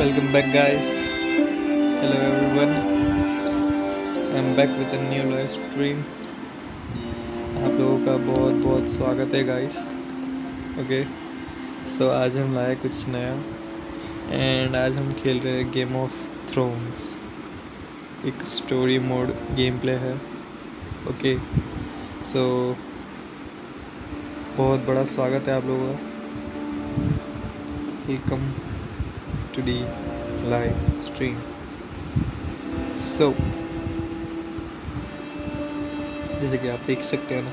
Welcome back, guys. Hello, everyone. I'm back with a new live stream. आप लोगों का बहुत बहुत स्वागत है, गाइस. ओके, सो आज हम लाए कुछ नया एंड आज हम खेल रहे हैं गेम ऑफ थ्रोन्स. एक स्टोरी मोड गेम प्ले है. ओके, सो बहुत बड़ा स्वागत है आप लोगों का. Welcome to the live stream. So जैसे कि आप देख सकते हैं ना,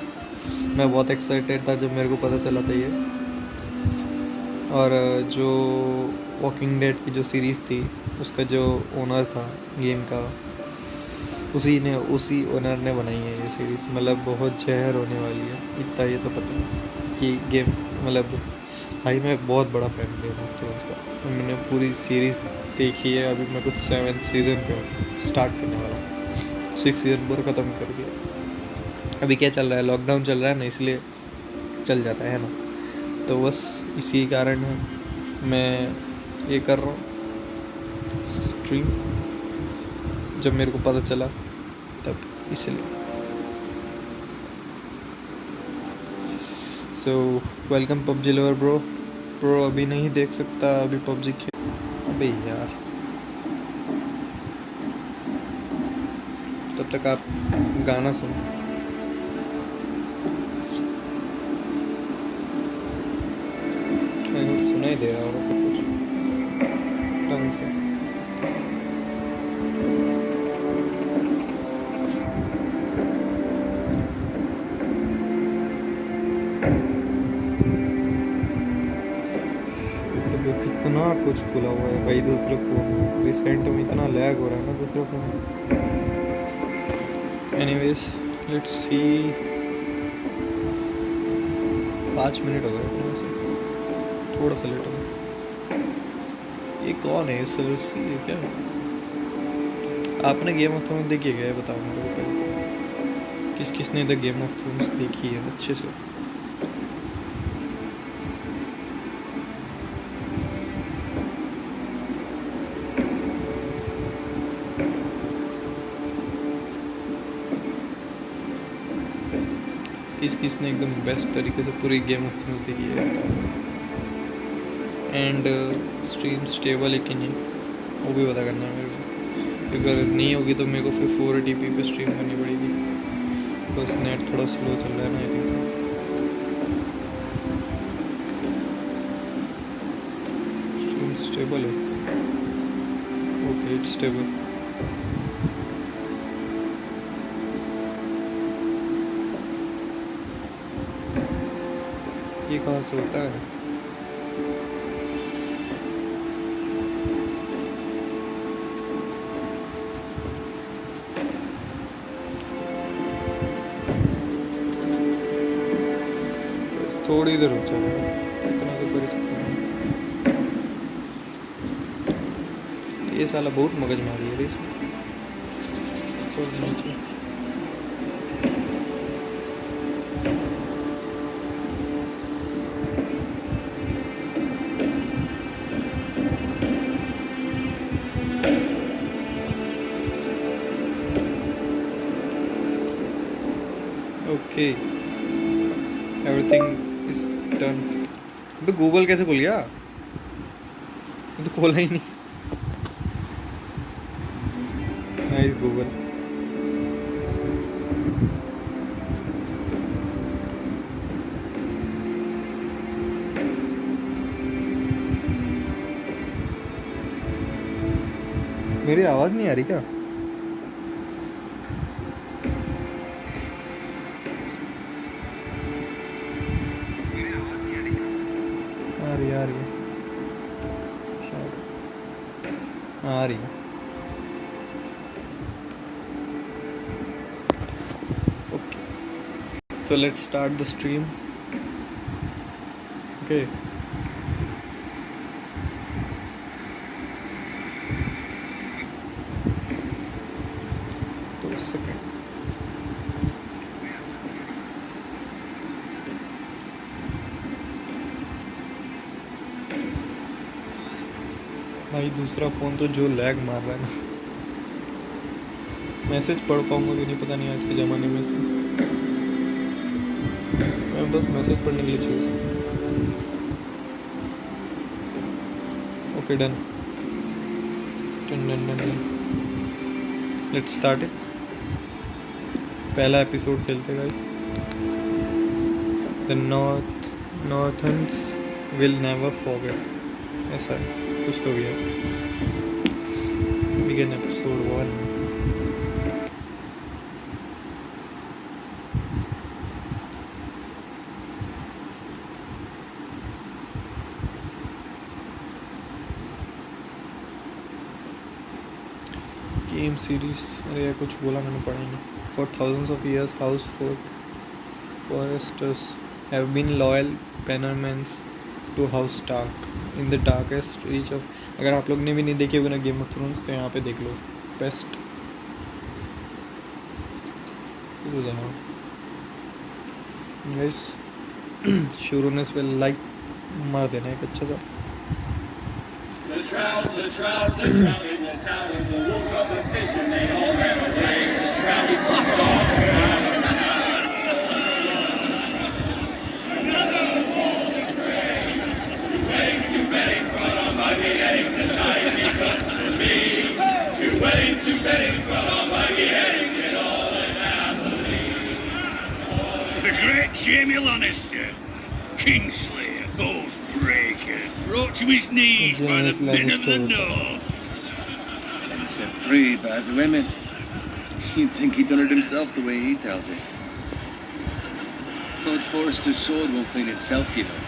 मैं बहुत एक्साइटेड था जब मेरे को पता चला था ये. और जो वॉकिंग डेड की जो सीरीज़ थी उसका जो ओनर था गेम का, उसी ओनर ने बनाई है ये सीरीज़. मतलब बहुत जहर होने वाली है, इतना ये तो पता है कि गेम मतलब भाई मैं बहुत बड़ा फैन गेम ऑफ थ्रोन्स का. मैंने पूरी सीरीज़ देखी है. अभी मैं कुछ 7th सीज़न पे स्टार्ट करने वाला हूँ. 6 सीज़न पूरा ख़त्म कर दिया. अभी क्या चल रहा है, लॉकडाउन चल रहा है ना, इसलिए चल जाता है ना. तो बस इसी कारण मैं ये कर रहा हूँ स्ट्रीम. जब मेरे को पता चला तब इसलिए. So welcome PUBG lover bro. अभी नहीं देख सकता, अभी पबजी खेल. अबे यार, तब तक आप गाना सुनो. सुनाई दे रहा होगा सब कुछ ढंग से. कितना कुछ खुला हुआ है भाई दूसरे फ़ोन. रिसेंट में इतना लैग हो रहा है ना दूसरे phone. Anyways let's see. 5 minute हो गए थोड़ा सा लेट हो गया. ये कौन है, सरसी है क्या? आपने गेम ऑफ थ्रोन्स देखी है क्या, बताओ मेरे को पहले. किसने द गेम ऑफ थ्रोन्स देखी है अच्छे से? किसने एकदम बेस्ट तरीके से पूरी गेम ऑफ थ्रोन्स देखी है? एंड स्ट्रीम स्टेबल है कि नहीं वो भी पता करना है मेरे को. अगर नहीं होगी तो मेरे को फिर 480p पे स्ट्रीम करनी पड़ेगी, बिकॉज नेट थोड़ा स्लो चल रहा है ना. आई थिंक स्ट्रीम स्टेबल है. Okay, it's stable. ये कहाँ से होता है? थोड़ी देर रुक जाएगा, इतना तो कर सकते हैं. ये साला बहुत मगज मारी है इसमें. नीचे ओके, एवरीथिंग इज डन. अबे गूगल कैसे खुल गया? ये तो खोला ही नहीं. Nice Google. मेरी आवाज़ नहीं आ रही क्या? आ रही है शायद. आ रही है. Okay, so let's start the stream. Okay, तो सेकंड. भाई दूसरा फ़ोन तो जो लैग मार रहा है ना, मैसेज पढ़ पाऊंगा कि नहीं पता नहीं आज के ज़माने में से। मैं बस मैसेज पढ़ने के लिए चाहिए। Okay done done done done done, let's start it. पहला एपिसोड खेलते guys. The northerners will never forget, ऐसा है कुछ तो भी है। Begin episode 1। गेम सीरीज, अरे यार कुछ बोला मैंने, पढ़ा नहीं। For thousands of years House Forresters have been loyal bannermen to House Stark in the darkest reach of. अगर आप लोग ने भी नहीं देखे हुए ना गेम ऑफ थ्रोन्स तो यहाँ पे देख लो। बेस्ट गाइस, शुरू होने से पहले लाइक मार देना एक अच्छा सा। The trout in the town, and the wolf of the fish, and they all ran away. The trout, he fluffed off. Another wolf prey. Two weddings brought on by beheadings, the night becomes for me. Two weddings brought on by beheadings, it all is happening. The great Jamie Lannister, Kingslayer, Oathbreaker, brought to his knees by the men of the north. And set free by the women. You'd think he'd done it himself the way he tells it. Lord Forrester's sword won't clean itself, you know.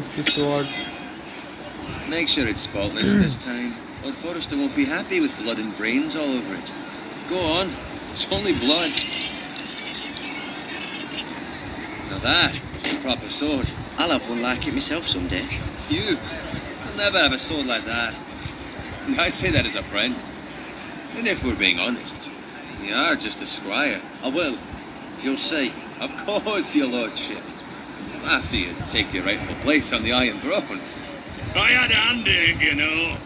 इसकी sword, Make sure it's spotless this time. Lord Forrester won't be happy with blood and brains all over it. Go on, it's only blood. Now that's a proper sword. I'll have one like it myself someday. You'll never have a sword like that. I say that as a friend. And if we're being honest, you are just a squire. I will. You'll see. Of course, your lordship. After you take your rightful place on the Iron Throne. I had a hand in it, you know.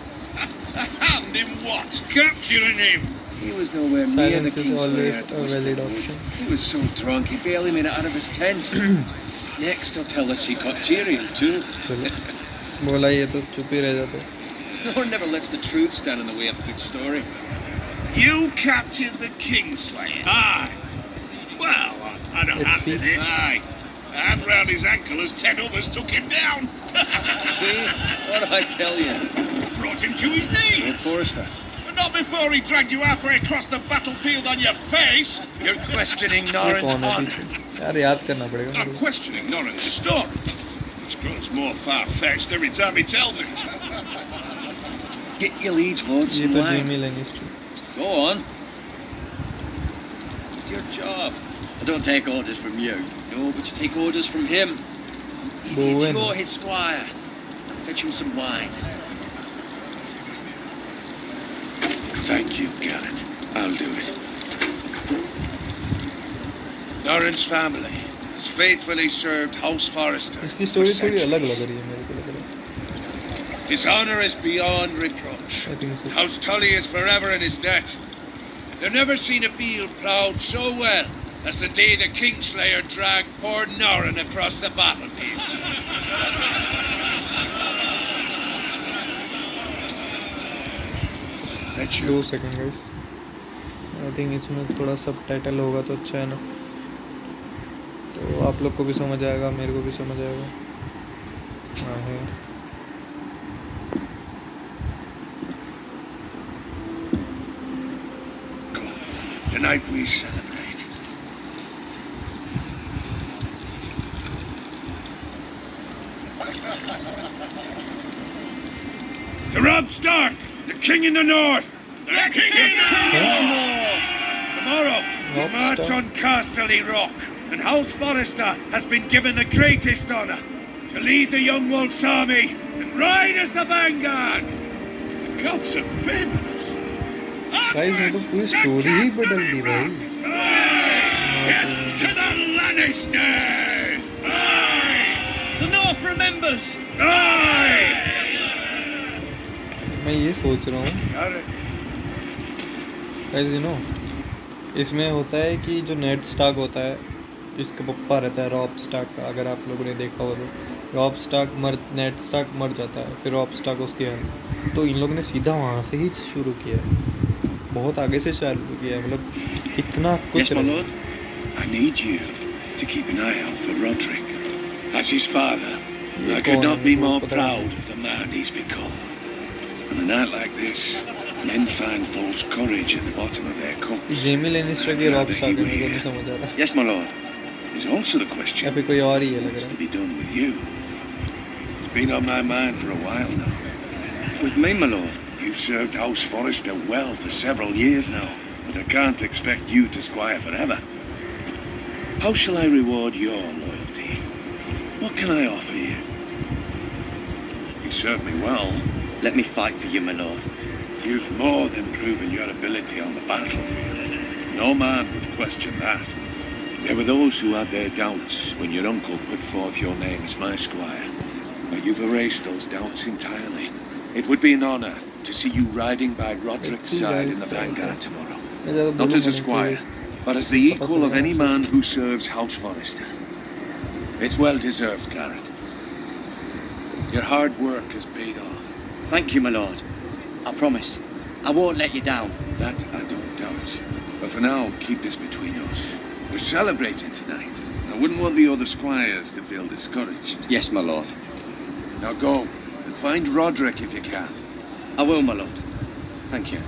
A hand in what? Capturing him. He was nowhere near the silence is always Kingslayer. a valid option. He was so drunk he barely made it out of his tent. Next, he'll tell us he caught Tyrion too. चलो बोला ये तो चुप ही रह जाते। No one never lets the truth stand in the way of a good story. You captured the Kingslayer? Aye. Well, I don't Let's have see. to. Aye. And round his ankle as 10 others took him down. See? What did I tell you? Brought him to his knees. Lord Forrester. But not before he dragged you halfway across the battlefield on your face. You're questioning ये Norrin's कौन है honor. पीछे? यार याद करना पड़ेगा I'm मेरे को। questioning Norrin's story. It grows more far-fetched every time he tells it. Get your liege lord ये some तो wine. Jamie Lannister. Go on. It's your job. I don't take orders from you. No, but you take orders from him. Bowen. You're his squire. Now fetch him some wine. Thank you, Garrett. I'll do it. Norrin's family has faithfully served House Forrester. इसकी for story थोड़ी अलग centuries. लग रही है मेरे को, लग रहा है। His honor is beyond reproach. I think so. House Tully is forever in his debt. They've never seen a field ploughed so well as the day the Kingslayer dragged poor Norrin across the battlefield. Fetch you. 2 second guys. I think इसमें थोड़ा सब title होगा तो अच्छा है ना, तो आप लोग को भी समझ आएगा, मेरे को भी समझ आएगा। हाँ है। Tonight we celebrate. To Robb Stark, the king in the north. The king in the north. Tomorrow we Robb march Stark. on Casterly Rock, and House Forrester has been given the greatest honour to lead the young wolf's army and ride as the vanguard. The gods have favoured us. Guys ये तो पूरी story ही बदल दी भाई। Death to the Lannisters! members. Aye! मैं ये सोच रहा हूँ Got it. Guys, you know, इसमें होता है कि जो नेड स्टार्क होता है, इसका पप्पा रहता है रॉब स्टार्क का, अगर आप लोगों ने देखा हो तो नेड स्टार्क मर जाता है, फिर रॉब स्टार्क उसके हैं, तो इन लोगों ने सीधा वहाँ से ही शुरू किया है, बहुत आगे से चालू किया है, मतलब इतना कुछ Yes, my lord. I need you to keep an eye out for Roderick. As his father, ये I could कौन not है, be वो more पता proud नहीं। of the man he's become. On a night like this, men find false courage at the bottom of their cups. Jamie Lannister की Rob Stark है, मेरे को नहीं समझ आ रहा, Yes, my lord. There's also the या question, फिर कोई और ही है लग what's रहा to है। be done with you? It's been on my mind for a while now. With me, my lord. You've served House Forrester well for several years now, but I can't expect you to squire forever. How shall I reward your loyalty? What can I offer you? You served me well. Let me fight for you, my lord. You've more than proven your ability on the battlefield. No man would question that. There were those who had their doubts when your uncle put forth your name as my squire. But you've erased those doubts entirely. It would be an honor to see you riding by Roderick's see, side guys, in the vanguard tomorrow. मैं ज़्यादा Not बोलूँगा as a नहीं squire, कि but as the पता equal of चलेगा any आपसे। man who serves House Forrester. It's well deserved, Garrett. Your hard work has paid off. Thank you, my lord. I promise. I won't let you down. That I don't doubt. But for now, keep this between us. We're celebrating tonight. I wouldn't want the other squires to feel discouraged. Yes, my lord. Now go and find Roderick if you can. I will, my lord. Thank you.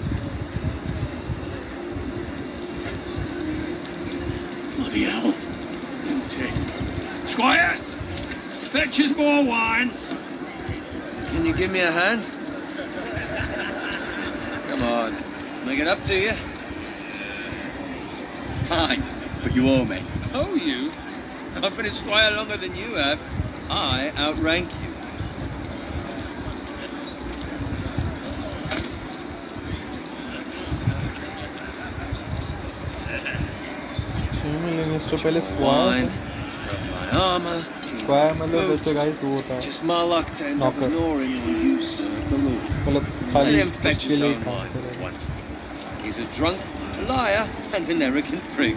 Bloody hell. Squire! Fetch us more wine. Can you give me a hand? Come on, make it up to you. Fine, but you owe me. Oh, you? I've been a squire longer than you have. I outrank you. Jamie Lannister पहले Wine, square got my armor. Square मतलब वैसे guys वो होता है, Just my luck to end up Knocker. ignoring all you, serve the Lord. मतलब Let खाली him fetch उसके his लिए own काम wine for करेगा। once. He's a drunk, a liar, and an arrogant prig.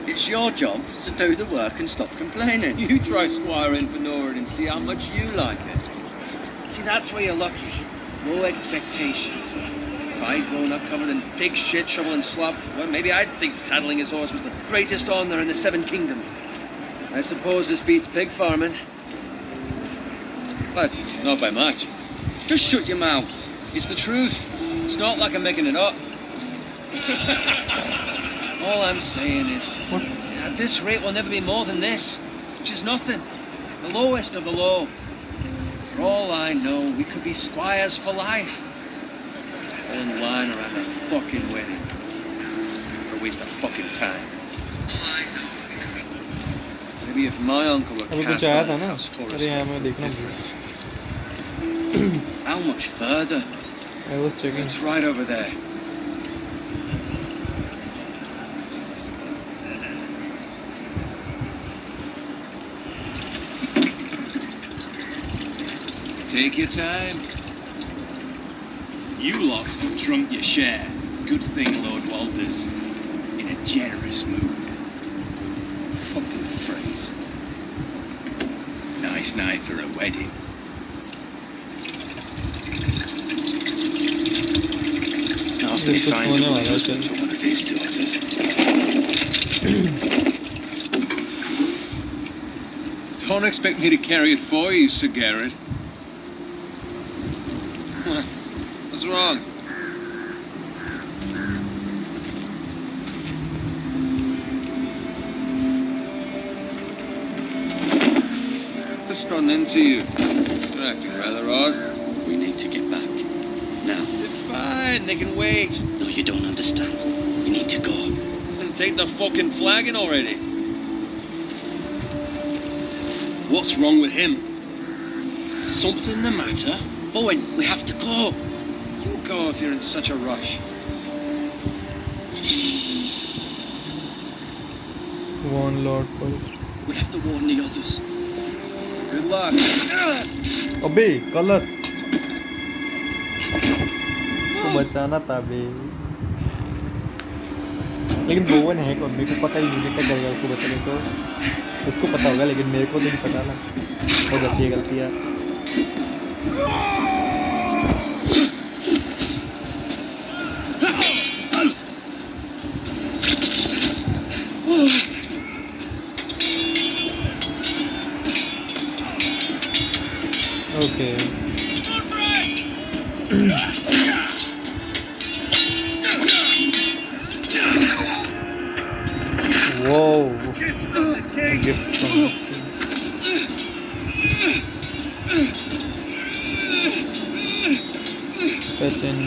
It's your job to do the work and stop complaining. You try squiring for Nord and see how much you like it. See, that's where you're lucky. No expectations. If I'd grown up covered in pig shit, shovel and slop, well, maybe I'd think saddling his horse was the greatest honour in the Seven Kingdoms. I suppose this beats pig farming. But not by much. Just shut your mouth. It's the truth. It's not like I'm making it up. All I'm saying is, at this rate, we'll never be more than this, which is nothing. The lowest of the low. For all I know, we could be squires for life. All in line around a fucking wedding. Or a waste of fucking time. Maybe if my uncle were अभी cast कुछ आया on था a ना, house forest, अरे यहाँ मैं देखना भूल how much further? I was checking. It's right over there. Take your time. You lot have drunk your share. Good thing, Lord Walter's in a generous mood. Fucking phrase. Nice night for a wedding. After he कुछ finds a होने वाला है husband शायद। for one of his daughters. Don't expect me to carry it for you, Sir Garrett. What's wrong? Just run into you. You're acting rather odd. We need to get back. Now. They're fine. They can wait. No, you don't understand. You need to go. Then take the fucking flagon already. What's wrong with him? Something the matter? Owen, we have to go. You go if you're in such a rush. Warn Lord first. We have to warn the others. Good luck. अबे गलत तो बचाना था बे। लेकिन बोवन है कौन, मेरे को पता ही नहीं, मैं क्या करेगा उसको बचाने। तो उसको पता होगा लेकिन मेरे को नहीं पता ना। हो जाती है गलती यार। ओके वो गिफ्ट Fetching.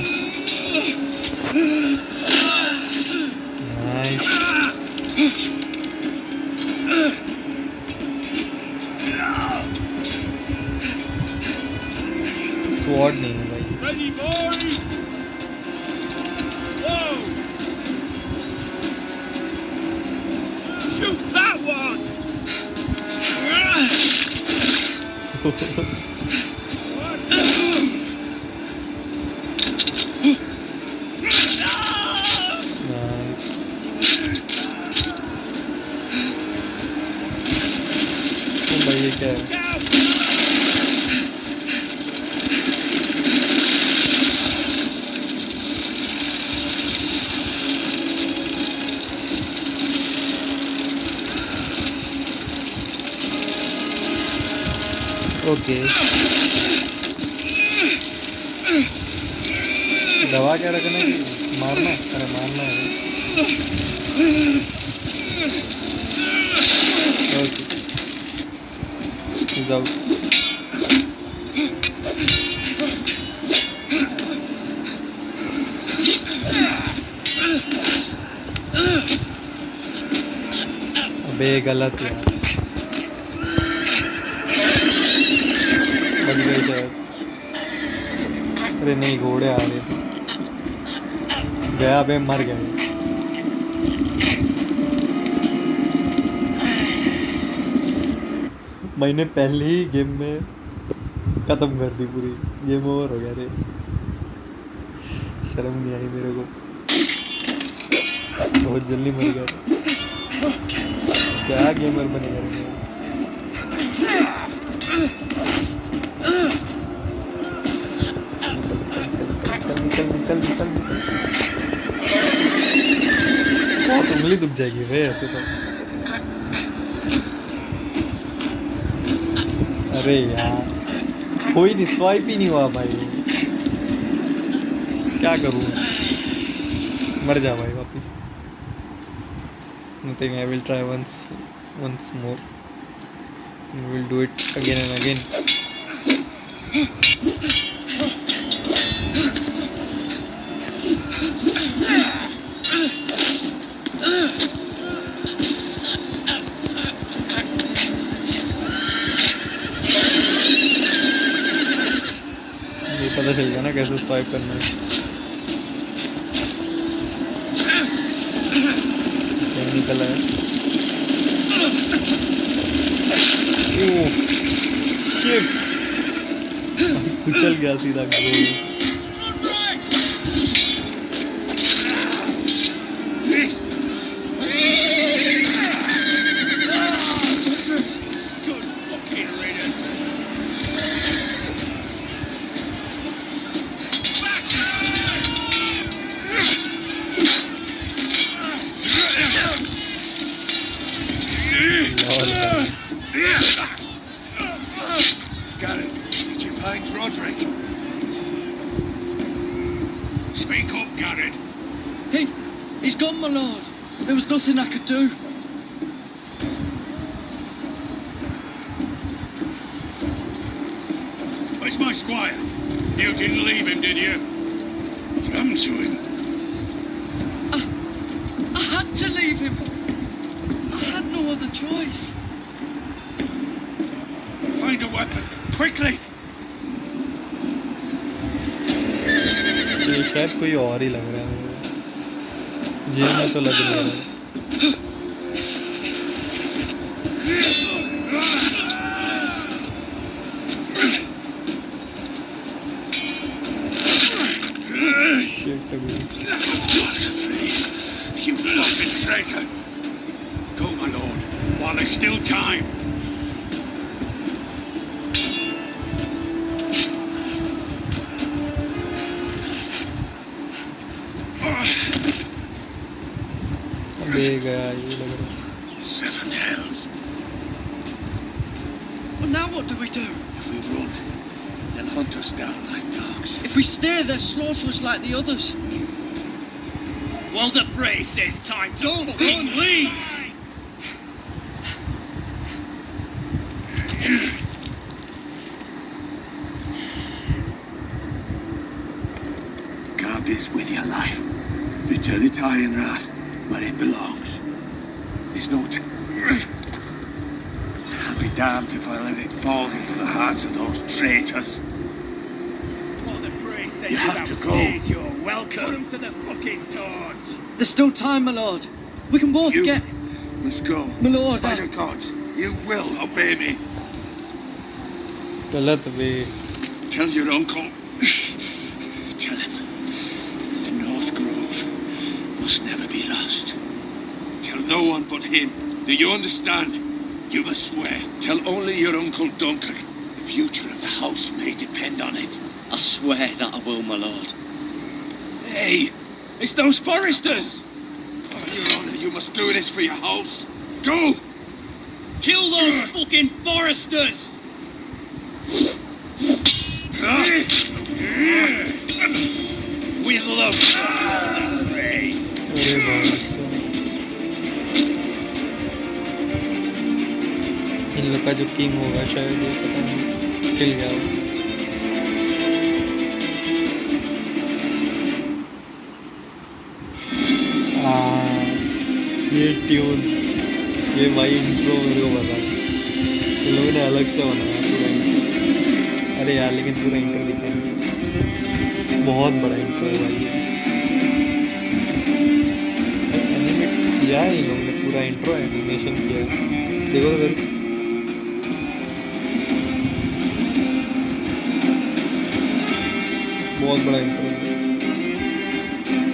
Nice. Sword नहीं है भाई। Ready, boys! Whoa! Shoot that one! Nice. तो भाई ये क्या है? ओके दवा क्या रखना है? मारना है? अरे मारना है। ओके जाओ। अबे गलत यार, बच गए शायद। अरे नहीं, घोड़े आ रहे थे। गया बे, मर गया। मैंने पहले ही गेम में खत्म कर दी पूरी, गेम ओवर हो गया रे। शर्म नहीं आई मेरे को, बहुत जल्दी मर गया। क्या गेमर बनेगा रे। निकल। बहुत उंगली दुख जाएगी भाई ऐसे तो। अरे यार कोई नहीं, स्वाइप ही नहीं हुआ भाई। क्या करूँ, मर जा भाई वापिस। Nothing, I will try once more. We will do it again and again. ये पता चल गया ना कैसे स्वाइप करना है। निकला है। ओह शिट, कुचल गया सीधा गोल। Nothing I could do. Where's my squire? You didn't leave him, did you? Come to him. I had to leave him. I had no other choice. Find a weapon, quickly! ये शायद कोई और ही लग रहा है, जेल में तो लग नहीं रहा है। while there's still time. ले गया ये लग रहा है। 7 hells. Well, now what do we do? If we run, they'll hunt us down like dogs. If we stay, they'll slaughter us like the others. Walder Frey says time to fucking leave. Guard this with your life. Return it to Ironrath where it belongs. There's no I'll be damned if I let it fall into the hearts of those traitors. Walder Frey says You have to go. You're welcome. Put him to the fucking torch. There's still time, my lord. We can both You get... must go. My lord, By the gods, you will obey me. गलत वे। Tell your uncle. Tell him the North Grove must never be lost. Tell no one but him. Do you understand? You must swear. Tell only your Uncle Duncan. The future of the house may depend on it. I swear that I will, my lord. Hey! It's those foresters. Oh, Your Honor, you must do this for your house. Go! Kill those fucking foresters. With love, Walder Frey. अरे बाप रे। इन लोग का जो king होगा शायद ये पता नहीं किल गया हो। ये ट्यून ये भाई इंट्रो मेरे को पता है इन लोगों ने अलग से बनाया पूरा intro। अरे यार लेकिन पूरा इंट्रो दिखेंगे बहुत बड़ा इंट्रो है भाई ये। एनिमेट किया है इन लोगों ने पूरा इंट्रो एनिमेशन किया है देखो तो फिर। बहुत बड़ा इंट्रो है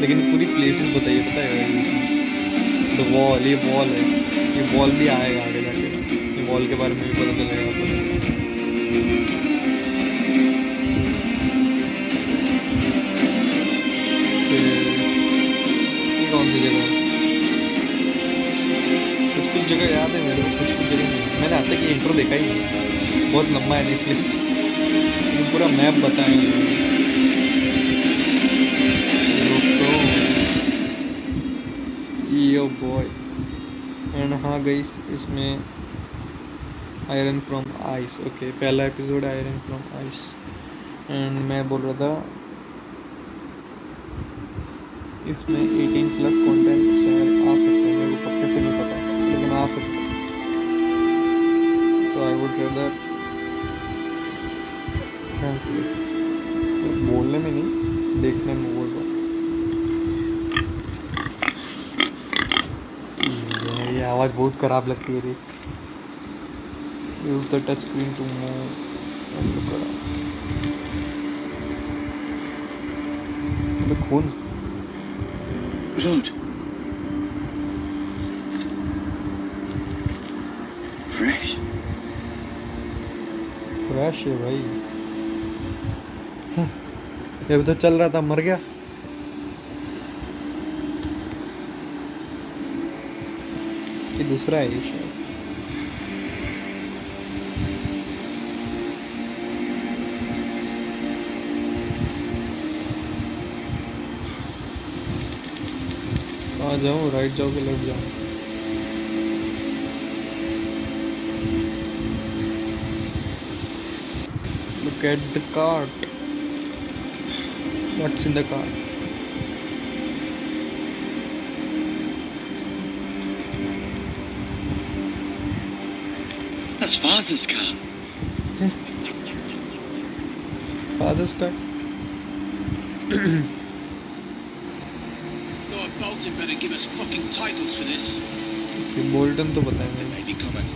लेकिन पूरी प्लेसेस बताइए पता है द वॉल ये वॉल है ये वॉल भी आएगा आगे जाके ये वॉल के बारे में भी पता चलेगा आपको। ये कौन सी जगह कुछ कुछ जगह याद है मेरे को कुछ कुछ जगह नहीं मैंने आज तक ये इंट्रो देखा ही नहीं बहुत लंबा है इसलिए पूरा मैप बताएं। यो बॉय एंड हाँ गाइस इसमें आयरन फ्रॉम आइस ओके पहला episode iron from ice and मैं बोल रहा था इसमें 18+ कंटेंट शायद आ सकते हैं मेरे को पक्के से नहीं पता लेकिन आ सकते हैं सो आई वुड रेदर कैंसिल बोलने में नहीं देखने में बोल रहा हूँ। ये आवाज़ बहुत ख़राब लगती है रे। Use the touch screen to move. खून Blood. Fresh. फ्रेश है भाई। ये भी तो चल रहा था मर गया। कि दूसरा है ये शायद। आ जाऊँ राइट जाओ कि लेफ्ट जाऊँ? Look at the cart. What's in the cart? That's Father's car. Father's car. Lord Bolton better give us fucking titles for this. Okay, Bolton तो बताएंगे। May be coming,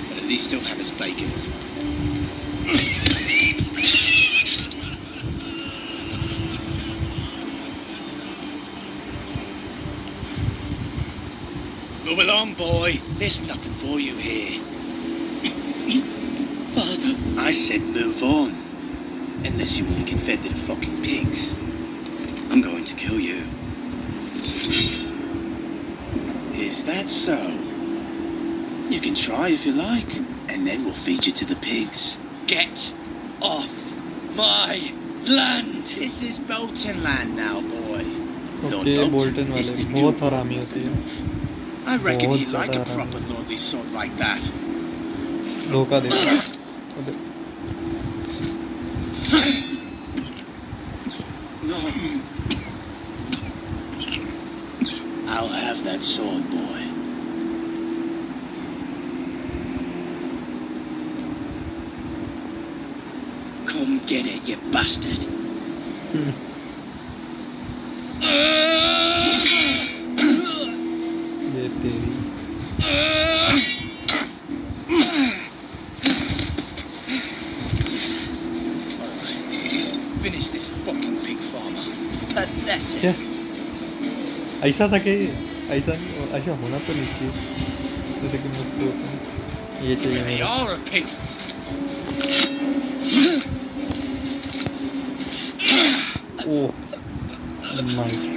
but at least still have his bacon. Move along, boy. There's nothing for you here. Father, I said move on. Unless you want to get fed to the fucking pigs. I'm going to kill you. Is that so? You can try if you like, and then we'll feed you to the pigs. Get off my land! This is Bolton land now, boy. Lord okay Bolton Bolton is वाले the new बहुत हरामी होती है, I reckon बहुत he'd like a ज़्यादा proper हरामी, lordly son like that. धोखा देता है। अबे I'll have that sword, boy. Come get it, you bastard! ये तेरी Finish this fucking pig farmer. Pathetic. क्या ऐसा था कि ऐसा नहीं, ऐसा होना तो नहीं चाहिए जैसे कि मुझसे होता है। ये चाहिए They मेरा। are a pig. Oh nice.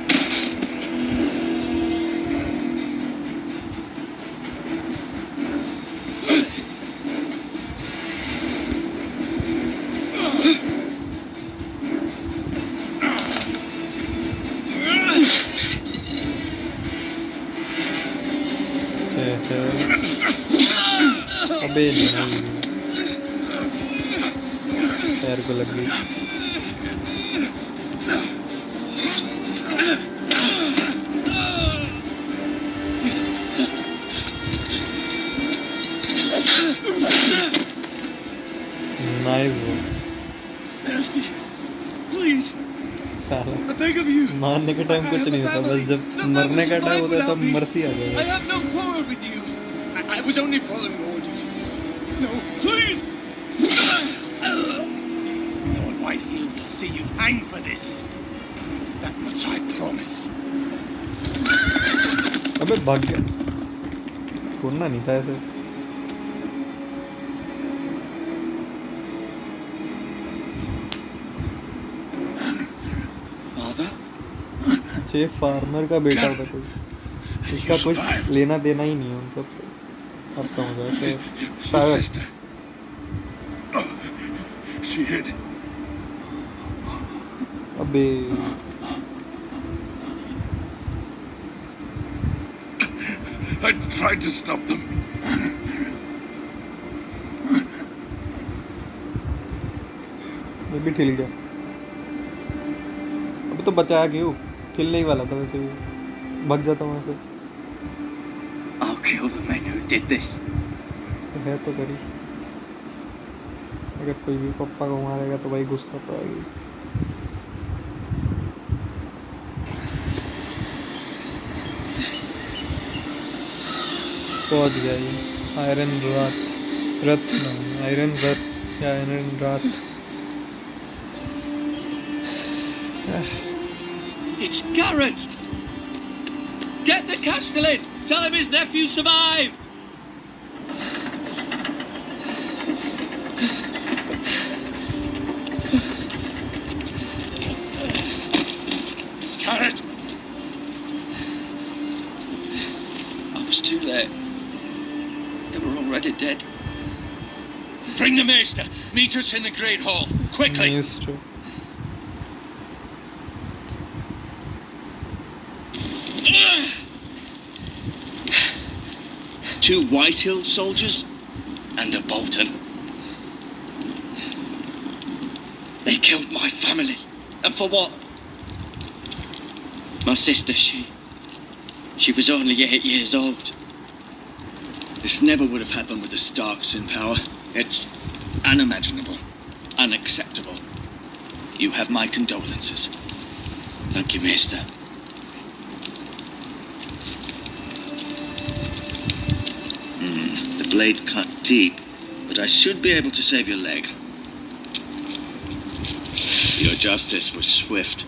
अबे नहीं, पैर को लग गई। नाइस वो Mercy. Please, साला I beg of you. मारने के टाइम कुछ नहीं होता, बस जब मरने का टाइम होता है तब मर्सी आ I जाएगा। have no quarrel with you. I was only following orders. No, please. Lord Whitehill will see you hang for this. That much I promise. अबे भाग गया, छोड़ना नहीं था ऐसे। Father? छे फार्मर का बेटा होता कोई, इसका कुछ लेना देना ही नहीं है उन सबसे। अब समझ आया शायद। Sister. Oh, she hid. अबे I tried to stop them. मैं भी ठिल गया। अब तो बचाया क्यों, ठिलने ही वाला था वैसे भी, भाग जाता वहाँ से। I'll kill the men who did this. है तो करी, अगर कोई भी पप्पा को मारेगा तो भाई गुस्सा तो आएगी। पहुंच गया ये आयरन रथ ना, आयरन रथ या आयरन रात। It's Garrett! Get the castellan! Tell him his nephew survived! Garrett! I was too late. They were already dead. Bring the maester. Meet us in the Great Hall. Quickly! Maestro. Two Whitehill soldiers and a Bolton. They killed my family. And for what? My sister, she was only 8 years old. This never would have happened with the Starks in power. It's unimaginable, unacceptable. You have my condolences. Thank you, Maester. The blade cut deep, but I should be able to save your leg. Your justice was swift.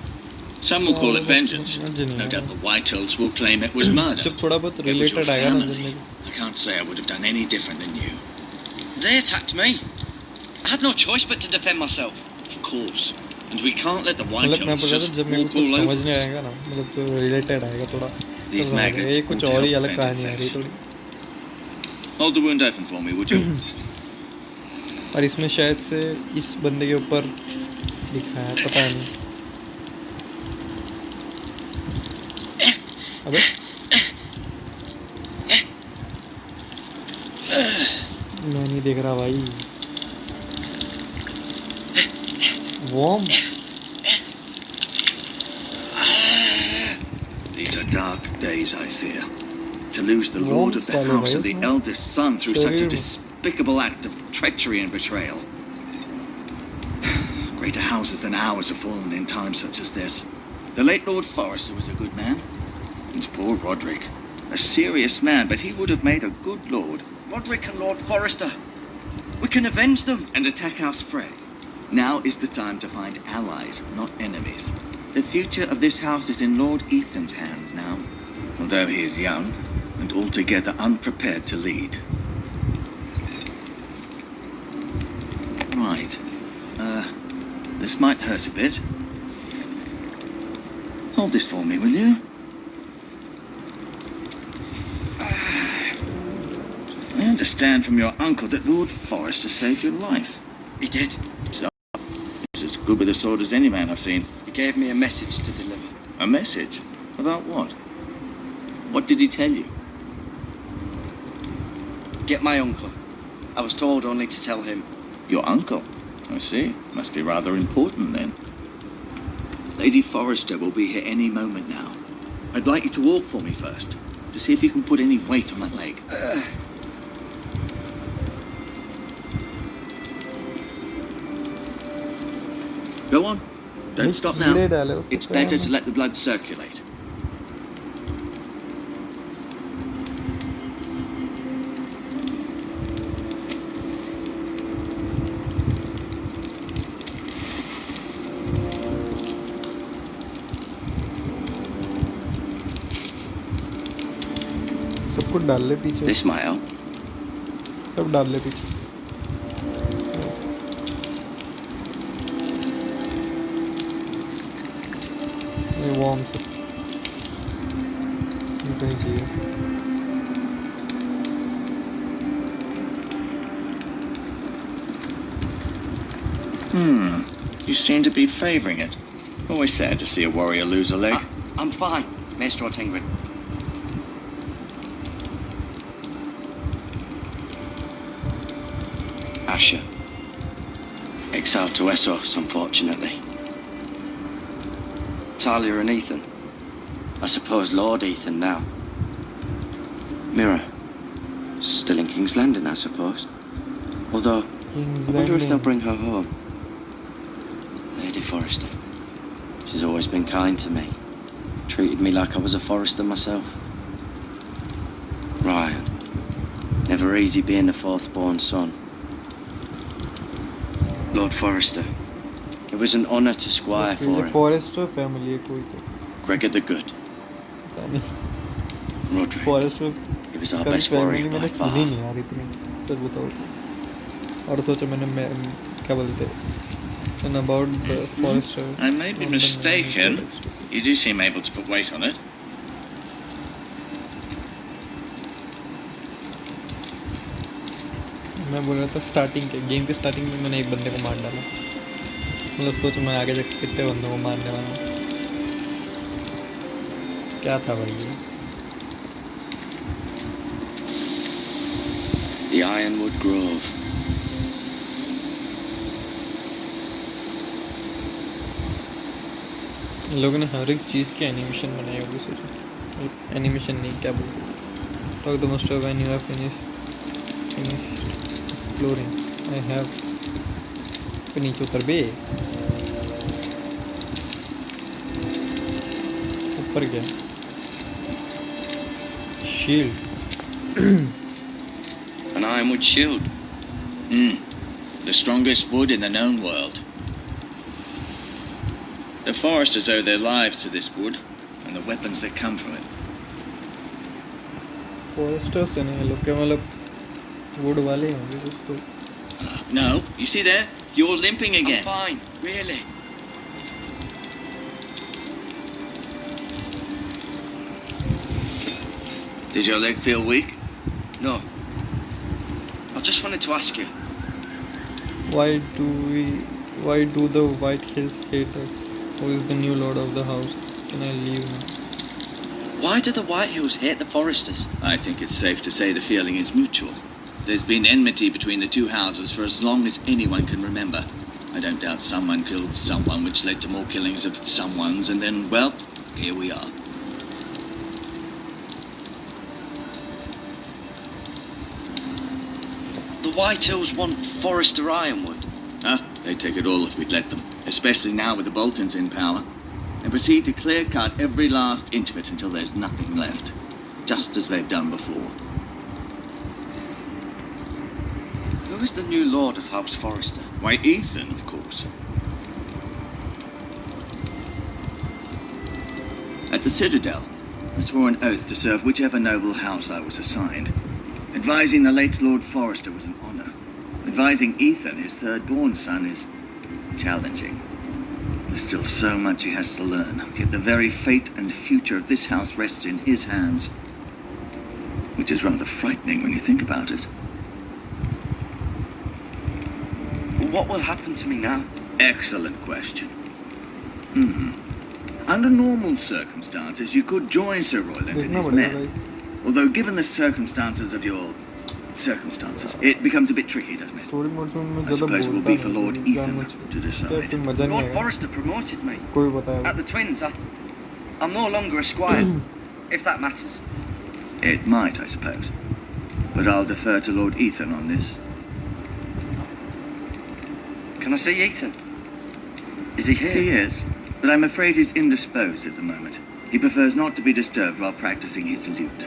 Some will call it vengeance. No doubt the Whitehills will claim it was murder. जब थोड़ा बहुत It was your related आएगा ना family. जिंदगी I can't say I would have done any different than you. They attacked me. I had no choice but to defend myself. Of course. And we can't let the मतलब मैं whitetails बोल रहा था just जब मेरे walk को all कुछ over समझ नहीं us. आएगा ना मतलब जो रिलेटेड आएगा थोड़ा These तो समझ आएगा। magnets ये कुछ ought to और ही help अलग prevent कहानी आ रही infection. थोड़ी। Hold the wound open for me, would you? और इसमें शायद से इस बंदे के ऊपर लिखा है पता नहीं। अबे मैं नहीं देख रहा भाई। Warm These are dark days, I fear. To lose the lord of the Warm house and style, the eldest son through such a Sorry. despicable act of treachery and betrayal. Greater houses than ours have fallen in times such as this. The late Lord Forrester was a good man. And poor Roderick. A serious man, but he would have made a good lord. Roderick and Lord Forrester. We can avenge them. And attack our Frey. Now is the time to find allies, not enemies. The future of this house is in Lord Ethan's hands now, although he is young and altogether unprepared to lead. Right. This might hurt a bit. Hold this for me, will you? I understand from your uncle that Lord Forrester saved your life. He did. So, he's as good with a sword as any man I've seen. He gave me a message to deliver. A message? About what? What did he tell you? Get my uncle. I was told only to tell him. Your uncle? I see. Must be rather important then. Lady Forrester will be here any moment now. I'd like you to walk for me first, to see if you can put any weight on that leg. Go on. Don't stop now. कीड़े डाले उसके It's पैर better में। to let the blood circulate. सब कुछ डाल ले पीछे। This might help. सब डाल ले पीछे। Yes. ये वार्म से ये नहीं चाहिए। You seem to be favouring it. Always sad to see a warrior lose a leg. I'm fine, Maester Ortingrid. Asher. Exiled to Essos, unfortunately. Talia and Ethan. I suppose Lord Ethan now. Mira. Still in King's Landing, I suppose. Although, King's I wonder if they'll Landing। bring her home. Lady Forrester. She's always been kind to me. Treated me like I was a Forrester myself. Ryan. Never easy being the fourth born son. Lord Forrester. It was an honour to squire for ये him. Forrester family है कोई तो Gregor the Good. पता नहीं। Roderick. Forrester He was our कभी best family warrior by मैंने far. सुनी नहीं यार इतनी सच बताओ तो। और सोचो मैं क्या बोलते हैं about the forester I may be mistaken. You do seem able to put weight on it. मैं बोल रहा था स्टार्टिंग के गेम के स्टार्टिंग में मैंने एक बंदे को मार डाला मतलब सोचो मैं आगे जाके कितने बंदों को मारने वाला हूँ क्या था भाई ये The Ironwood Grove. इन लोगों ने हर एक चीज़ की एनिमेशन बनाई होगी सोचो एनिमेशन नहीं क्या बोलते talk the most of when you have finished exploring I have पे नीचे उतर बे ऊपर गया shield An ironwood shield. The strongest wood in the known world. The foresters owe their lives to this wood and the weapons that come from it. Forester's है ना ये लोग, क्या मतलब वुड वाले होंगे कुछ तो. No, you see there? You're limping I'm again. fine, really. Did your leg feel weak? No. I just wanted to ask you. Why do the White Hills hate us? Who is the new lord of the house? Can I leave now? Why do the White Hills hate the Foresters? I think it's safe to say the feeling is mutual. There's been enmity between the two houses for as long as anyone can remember. I don't doubt someone killed someone, which led to more killings of someones, and then, well, here we are. The White Hills want Forester ironwood. They'd take it all if we'd let them, especially now with the Boltons in power, and proceed to clear-cut every last inch of it until there's nothing left, just as they've done before. Who is the new lord of House Forester? Why, Ethan, of course. At the Citadel, I swore an oath to serve whichever noble house I was assigned. Advising the late Lord Forester was an honour. Advising Ethan, his third-born son, is challenging. There's still so much he has to learn, yet the very fate and future of this house rests in his hands. Which is rather frightening when you think about it. What will happen to me now? Excellent question. Under normal circumstances, you could join Sir Royland and देखना his पड़ेगा men. guys. Although, given the circumstances of your circumstances, it becomes a bit tricky, doesn't it? Story mode में I ज़्यादा suppose it will बोलता be for Lord नहीं, Ethan जानबूझ to के. क्या decide. फिर मजा नहीं Lord आएगा. Forester promoted me. कोई बताया. At the Twins, I'm no longer a squire, if that matters. It might, I suppose. But I'll defer to Lord Ethan on this. Can I see Ethan? Is he here? He is, but I'm afraid he's indisposed at the moment. He prefers not to be disturbed while practicing his lute.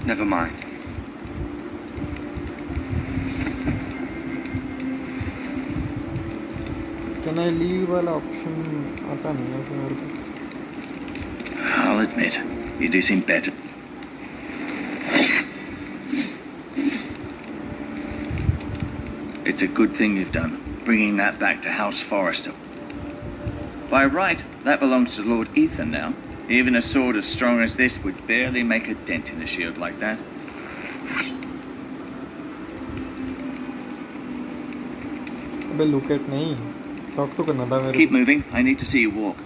Never mind. Can I leave वाला option आता नहीं है फिर मेरे को. I'll admit, you do seem better. It's a good thing you've done, bringing that back to House Forester. By right, that belongs to Lord Ethan now. Even a sword as strong as this would barely make a dent in a shield like that. अबे look at नहीं. Talk तो करना था मेरे Keep को. moving, I need to see you walk.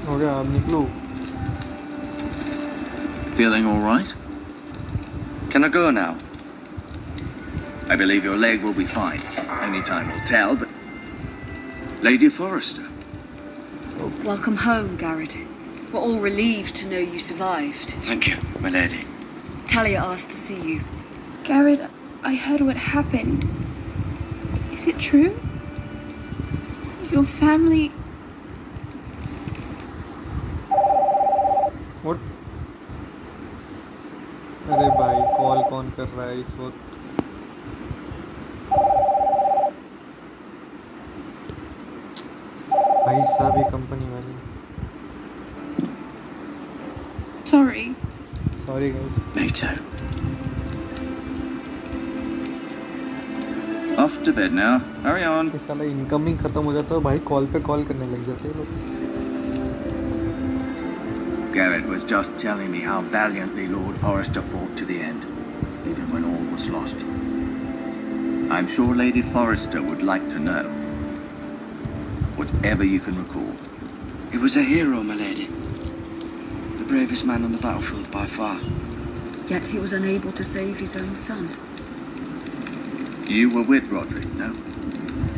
हो गया, अब निकलो. Feeling all right? Can I go now? I believe your leg will be fine. Only time will tell, but... Lady Forester. Welcome home, Garrett. We're all relieved to know you survived. Thank you, my lady. Talia asked to see you. Garrett, I heard what happened. Is it true? Your family... What? अरे भाई call कौन कर रहा है इस वक्त. भाई साहब ये कंपनी वाले. Sorry. Sorry guys. Later. Off to bed now. Hurry on. ये साला इनकमिंग खत्म हो जाता है भाई, कॉल पे कॉल करने लग जाते हैं लोग. Garrett was just telling me how valiantly Lord Forester fought to the end, even when all was lost. I'm sure Lady Forester would like to know. Whatever you can recall. He was a hero, my lady. The bravest man on the battlefield by far. Yet he was unable to save his own son. You were with Roderick, no?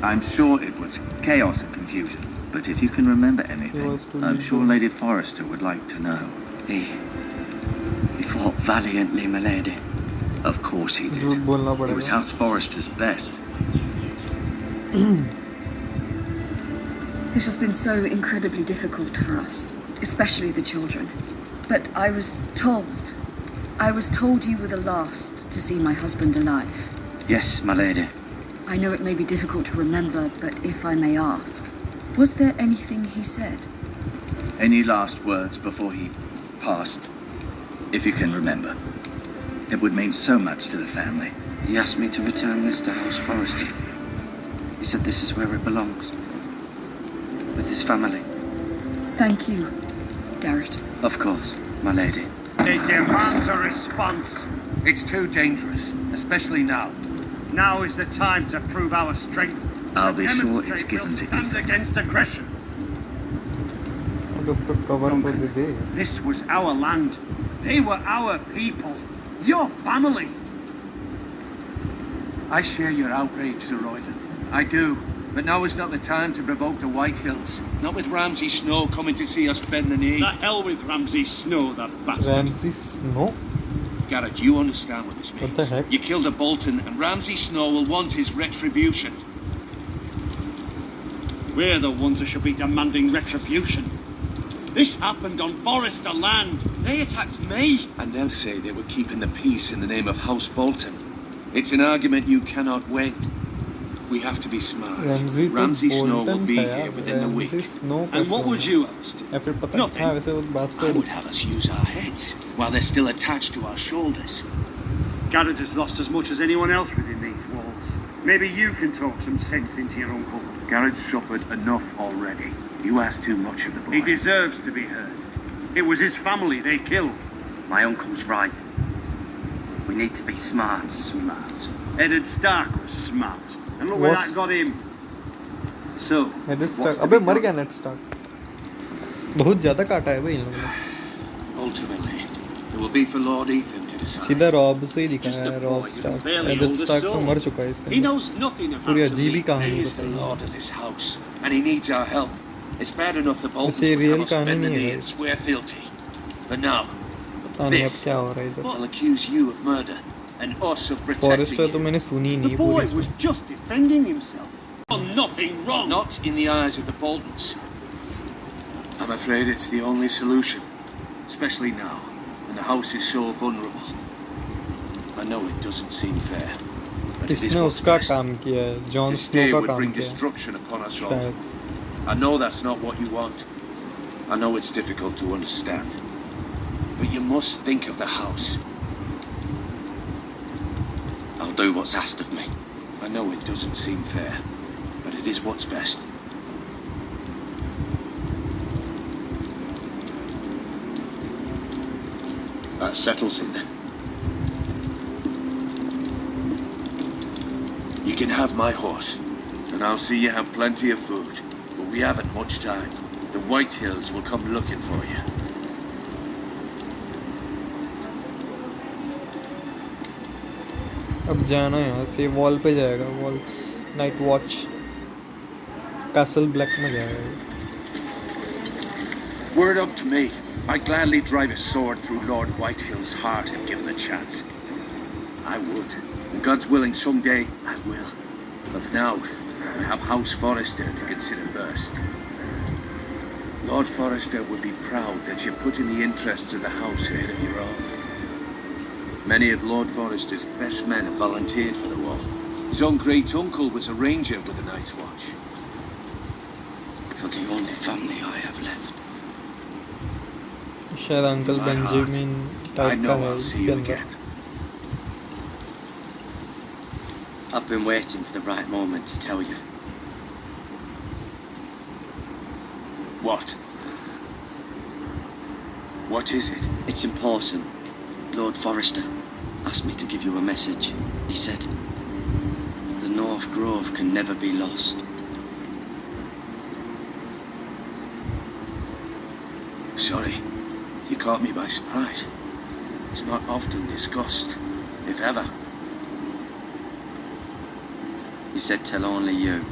I'm sure it was chaos and confusion. But if you can remember anything, I'm sure Lady Forester would like to know. He fought valiantly, my lady. Of course he did. झूठ बोलना He was पड़ेगा. House Forester's best. This has been so incredibly difficult for us, especially the children. But I was told you were the last to see my husband alive. Yes, my lady. I know it may be difficult to remember, but if I may ask, Was there anything he said? Any last words before he passed? If you can remember. It would mean so much to the family. He asked me to return this to House Forrester. He said this is where it belongs. With his family. Thank you, Garrett. Of course, my lady. It demands a response. It's too dangerous, especially now. Now is the time to prove our strength. I'll be sure it's Demonstrate given we'll to stand you. against aggression. और उसको cover तो दे दे. This was our land. They were our people. Your family. I share your outrage, Sir Royland. I do. But now is not the time to provoke the Whitehills. Not with Ramsay Snow coming to see us bend the knee. The hell with Ramsay Snow, the bastard. Ramsay Snow. Garrett, you understand what this means. What the heck? You killed a Bolton, and Ramsay Snow will want his retribution. We're the ones that should be demanding retribution. This happened on Forrester land. They attacked me. And they'll say they were keeping the peace in the name of House Bolton. It's an argument you cannot win. We have to be smart. Ramsay तो Snow will Bolton be था here यार. within the week. Ramsay Snow And what would you have us do? या फिर पता Nothing. हाँ वैसे वो I bastard. would have us use our heads while they're still attached to our shoulders. Garrett has lost as much as anyone else within these walls. Maybe you can talk some sense into your uncle. Garrett's suffered enough already. You ask too much of the boy. He deserves to be heard. It was his family they killed. My uncle's right. We need to be smart. Smart. Eddard Stark was smart. And look where Was- that got him. So, Ned what's Stark. to अबे be मर done? गया Ned Stark. बहुत ज़्यादा काटा है भाई इन लोगों ने. Ultimately, it will be for Lord Ethan to decide. सीधा रॉब से ही दिखा Just है a Robb boy who's Stark. barely Eddard old as Stark तो so. मर चुका है इसके He अंदर. knows nothing of पूरी how to अजीब ही lead. कहानी He is the बताई है. lord of this house, and he needs our help. It's bad enough the Boltons वैसे ये would real have us कहानी bend the नहीं है knee भाई. and swear fealty. But now, पता नहीं अब this क्या हो रहा है इधर. will accuse you of murder and us of protecting Forrester तो you. मैंने सुनी ही The नहीं boy पूरी was इसमें. just defending himself. Done nothing wrong. Not in the eyes of the Boltons. I'm afraid it's the only solution, especially now, when the house is so vulnerable. I know it doesn't seem fair, but it is किसने what's उसका best. काम किया है? John To snow stay का would काम bring किया है destruction upon us all. शायद. I know that's not what you want. I know it's difficult to understand. But you must think of the house. I'll do what's asked of me. I know it doesn't seem fair, but it is what's best. That settles it then. You can have my horse, and I'll see you have plenty of food. But we haven't much time. The Whitehills will come looking for you. अब जाना है यहाँ से. Wall पे जाएगा. Wall night watch castle black में जाएगा. Were it up to me, I'd gladly drive a sword through Lord Whitehill's heart if given the chance. I would. And God's willing, someday I will. But for now, I have House Forrester to consider first. Lord Forrester would be proud that you're putting the interests of the house ahead of your own. Many of Lord Forrester's best men have volunteered for the war. His own great uncle was a ranger with the Night's Watch. You're the only family I have left. शायद uncle My heart. Benjamin I type know का है I'll see इसके you अंदर. again. I've been waiting for the right moment to tell you. What? What is it? It's important. Lord Forrester asked me to give you a message. He said, the North Grove can never be lost. Sorry, you caught me by surprise. It's not often discussed, if ever. He said tell only you.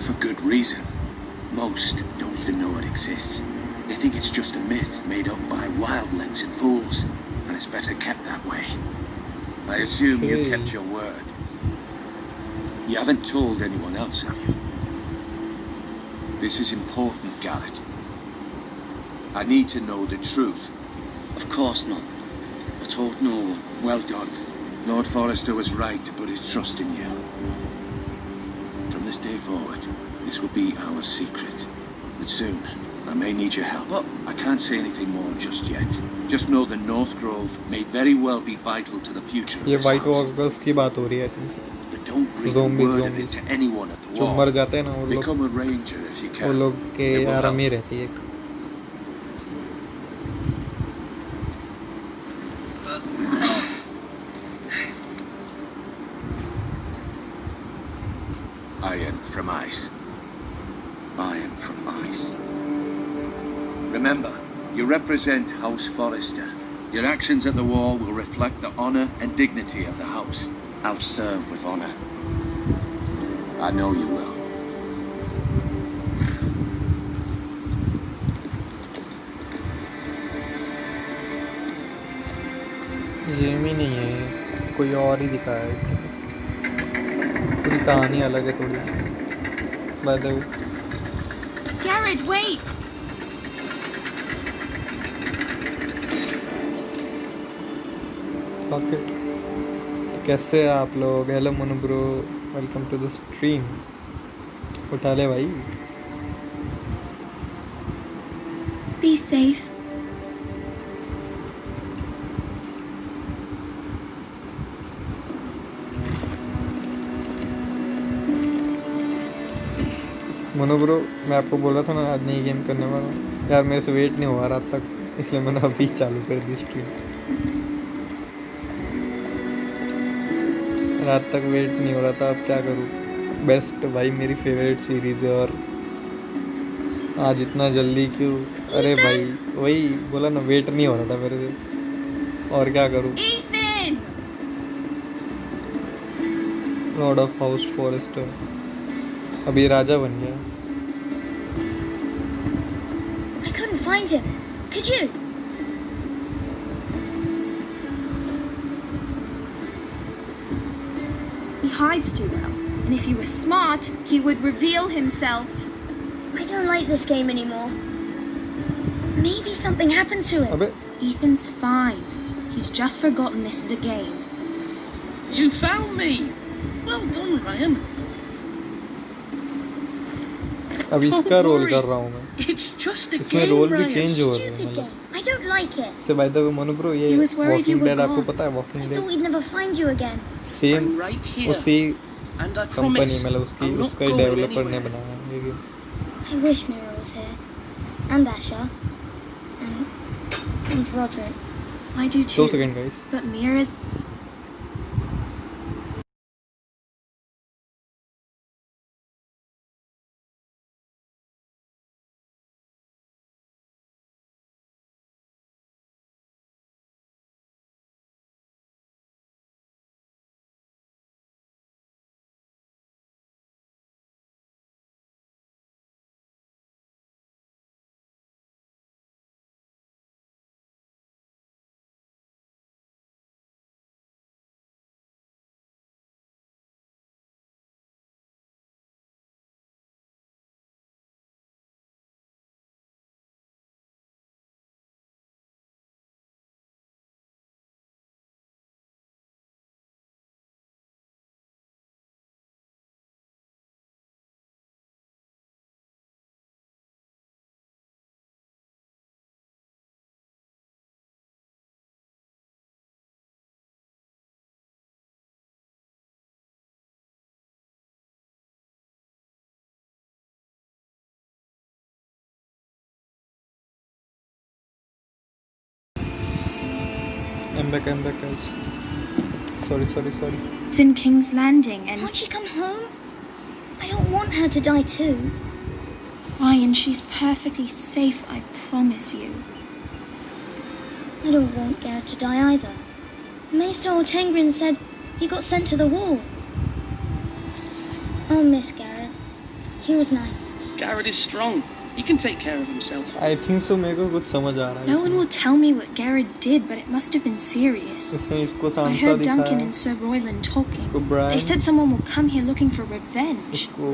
For good reason. Most don't even know it exists. They think it's just a myth made up by wildlings and fools, and it's better kept that way. I assume you Okay. kept your word. You haven't told anyone else, have you? This is important, Garrett. I need to know the truth. Of course not. I told no one. Well done. Lord Forrester was right to put his trust in you. From this day forward, This will be our secret. But soon, I may need your help. What? I can't say anything more just yet. Just know the North Grove may very well be vital to the future of ये this white house. Walkers की बात हो रही है तुमसे But don't bring Zombies, word of it zombies. to anyone at the जो wall. मर जाते हैं ना वो लोग Become a ranger if you can. वो लोग के It will आरामी help. रहती है एक Iron from ice. Iron from ice. Remember, you represent House Forrester. Your actions at the wall will reflect the honor and dignity of the house. I'll serve with honor. I know you will. Jamie नहीं है कोई और ही दिखाया है इसके पूरी कहानी अलग है थोड़ी सी by the way Garrett, wait! Pocket कैसे हैं आप लोग hello Manu bro welcome to the stream उठा ले भाई Be safe. मनु ब्रो मैं आपको बोल रहा था ना आज नई गेम करने वाला हूँ यार मेरे से वेट नहीं हुआ रात तक इसलिए मैंने अभी चालू कर दी स्ट्रीम रात तक वेट नहीं हो रहा था अब क्या करूँ बेस्ट भाई मेरी फेवरेट सीरीज़ है और आज इतना जल्दी क्यों अरे भाई वही बोला ना वेट नहीं हो रहा था मेरे से और क्या करूँ Ethan! Lord of house Forrester अभी राजा बन गया I couldn't find him. Could you? He hides too well, and if he was smart, he would reveal himself. I don't like this game anymore. Maybe something happened to him. अबे Ethan's fine. He's just forgotten this is a game. You found me! Well done, Ryan. अब इसका role कर रहा हूँ मैं It's just a इसमें game, role भी Ryan. Change हो रहे हैं Stupid मतलब game. I don't like it. से bye the way Manu bro ये He was worried you walking were dead आपको gone. पता है I walking thought dead we'd never find you again. Same I'm right here. उसी And I company promise मतलब उसकी I'm not उसका ही going developer ने anywhere. बनाया है ये game I wish Mira was here. And Asha. And Roderick. I do 2 too. Second guys But Mira's... I'm back guys sorry It's in King's Landing and... Can't she come home? I don't want her to die too. Ryan, she's perfectly safe, I promise you. I don't want Garrett to die either. Maester Ortengrin said he got sent to the wall. I'll miss Garrett. He was nice. Garrett is strong. He can take care of himself. I think so मेरे को कुछ समझ आ रहा है No one will tell me what Garrett did, but it must have been serious. इसमें इसको I सांसा heard दिखाया Duncan and Sir Royland talking. इसको Brian They said someone will come here looking for revenge. इसको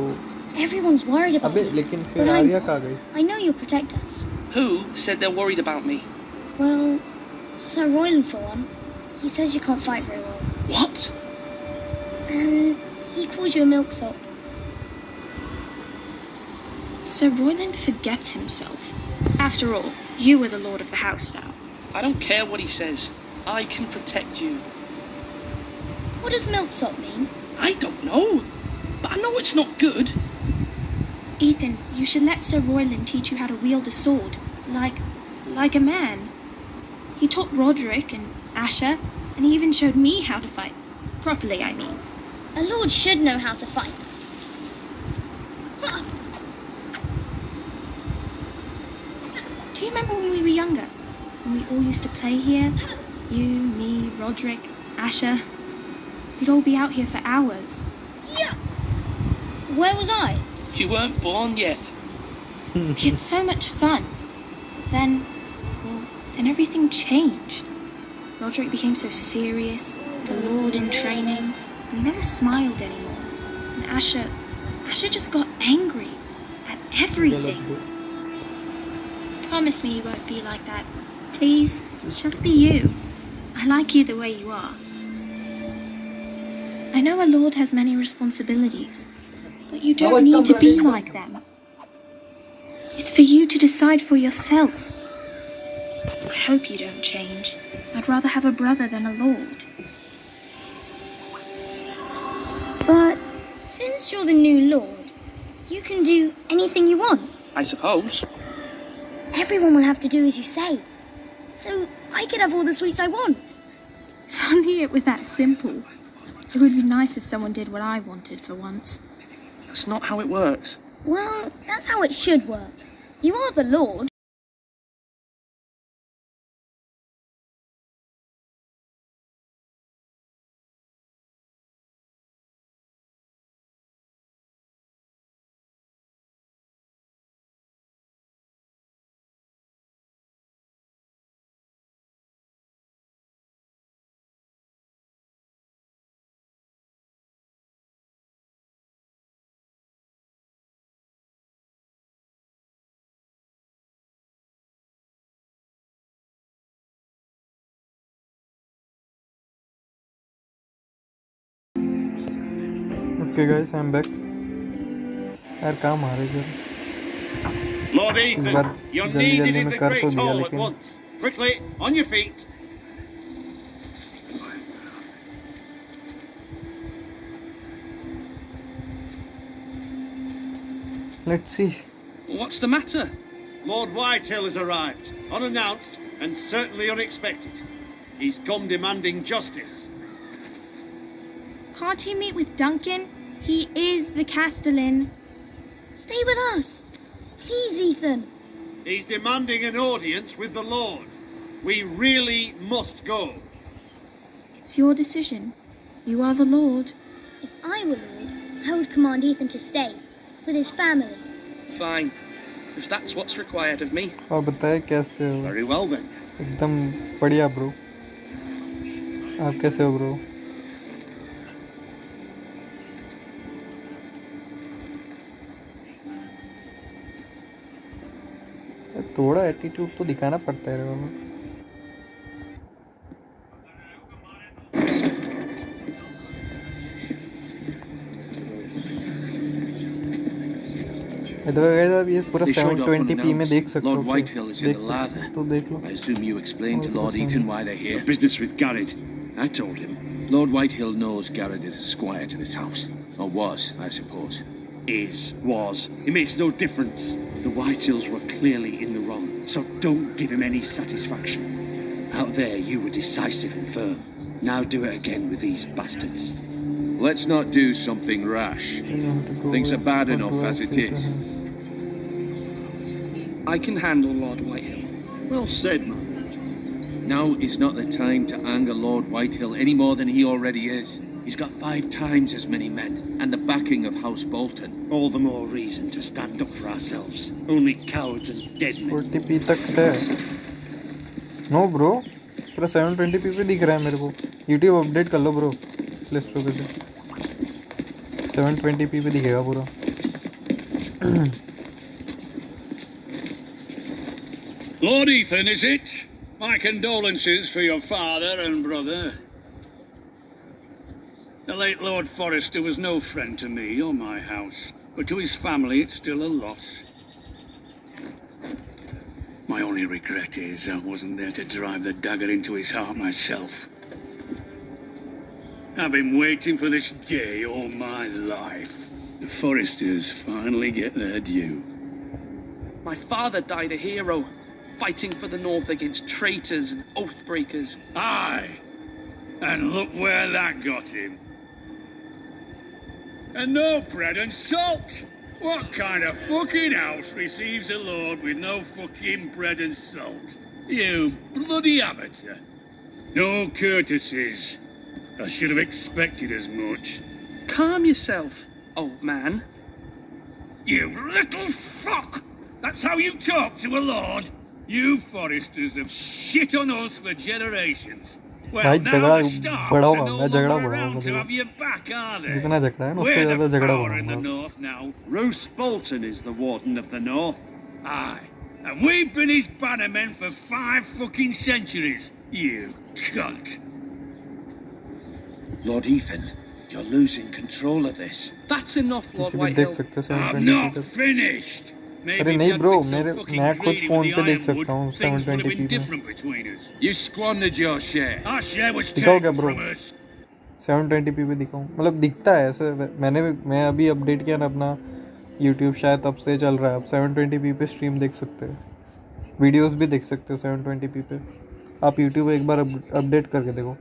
Everyone's worried about अबे me. लेकिन But फिर I'm Arya not. कहाँ गई I know you'll protect us. Who said they're worried about me? Well, Sir Royland for one. He says you can't fight very well. What? And he calls you a milksop. Sir Royland forgets himself. After all, you are the lord of the house now. I don't care what he says. I can protect you. What does milksop mean? I don't know, but I know it's not good. Ethan, you should let Sir Royland teach you how to wield a sword, like a man. He taught Roderick and Asher, and he even showed me how to fight. Properly, I mean. A lord should know how to fight. Do you remember when we were younger? When we all used to play here? You, me, Roderick, Asher. We'd all be out here for hours. Yeah. Where was I? You weren't born yet. We had so much fun. Then everything changed. Roderick became so serious, the lord in training. He never smiled anymore. And Asher just got angry at everything. Promise me you won't be like that. Please, just be you. I like you the way you are. I know a lord has many responsibilities, but you don't need to be like them. It's for you to decide for yourself. I hope you don't change. I'd rather have a brother than a lord. But since you're the new lord, you can do anything you want. I suppose. Everyone will have to do as you say. So I could have all the sweets I want. If only it were that simple. It would be nice if someone did what I wanted for once. That's not how it works. Well, that's how it should work. You are the lord. Okay guys, I'm back. यार काम आ रहा है Lord Ethan, you're जल्दी needed जल्दी in में the कर great तो दिया hall at लेकिन once. Quickly, on your feet. Let's see. What's the matter? Lord Whitehill has arrived, unannounced and certainly unexpected. He's come demanding justice. Can't he meet with Duncan? He is the Castellan. Stay with us. Please, Ethan. He's demanding an audience with the Lord. We really must go. It's your decision. You are the Lord. If I were lord, I would command Ethan to stay with his family. Fine. If that's what's required of me. और बताए कैसे हो? Very well then. एकदम बढ़िया bro. आप कैसे हो bro? थोड़ा एटीट्यूड तो दिखाना पड़ता है रे बाबा. ये पूरा 720p में देख सकते हो. देख सकते हो तो देख लो. I assume you explained to Lord Ethan why they're here. Business with Garrett. I told him. Lord Whitehill knows Garrett is a squire to this house. Or was, I suppose. Is, was. It makes no difference. The Whitehills were clearly in the wrong, so don't give him any satisfaction. Out there, you were decisive and firm. Now do it again with these bastards. Let's not do something rash. Things are bad enough as it is. I can handle Lord Whitehill. Well said, man. Now is not the time to anger Lord Whitehill any more than he already is. He's got 5 times as many men, and the backing of House Bolton. All the more reason to stand up for ourselves. Only cowards and dead men. 40p तक है. No bro, पूरा 720p पे दिख रहा है मेरे को. YouTube update कर लो bro. प्ले स्टोर पे से. 720p पे दिखेगा पूरा. Lord Ethan, is it? My condolences for your father and brother. The late Lord Forrester was no friend to me or my house, but to his family it's still a loss. My only regret is I wasn't there to drive the dagger into his heart myself. I've been waiting for this day all my life. The Foresters finally get their due. My father died a hero, fighting for the North against traitors and oath-breakers. Aye, and look where that got him. And no bread and salt! What kind of fucking house receives a lord with no fucking bread and salt? You bloody amateur. No courtesies. I should have expected as much. Calm yourself, old man. You little fuck! That's how you talk to a lord? You Foresters have shit on us for generations. भाई झगड़ा बड़ा होगा, मैं झगड़ा बड़ा होगा जितना झगड़ा है ना उससे ज़्यादा झगड़ा होगा. Roose Bolton is the warden of the North. Aye, and we've been his bannermen for 5 fucking centuries. You cunt. Lord Ethan, you're losing control of this. That's enough, Lord किसी भी देख Whitehill. सकते हैं I'm 720p not तक. finished. अरे नहीं bro, मैं खुद फोन पे देख सकता हूँ 720p में. You squandered your share. Our share was दिखाओ क्या taken bro? from us. 720p पे दिखाऊँ? मतलब दिखता है ऐसे. मैं अभी अपडेट किया ना अपना YouTube, शायद तब से चल रहा है. अब 720p पे स्ट्रीम देख सकते हैं, वीडियोस भी देख सकते हैं 720p पे. आप YouTube एक बार अपडेट करके देखो.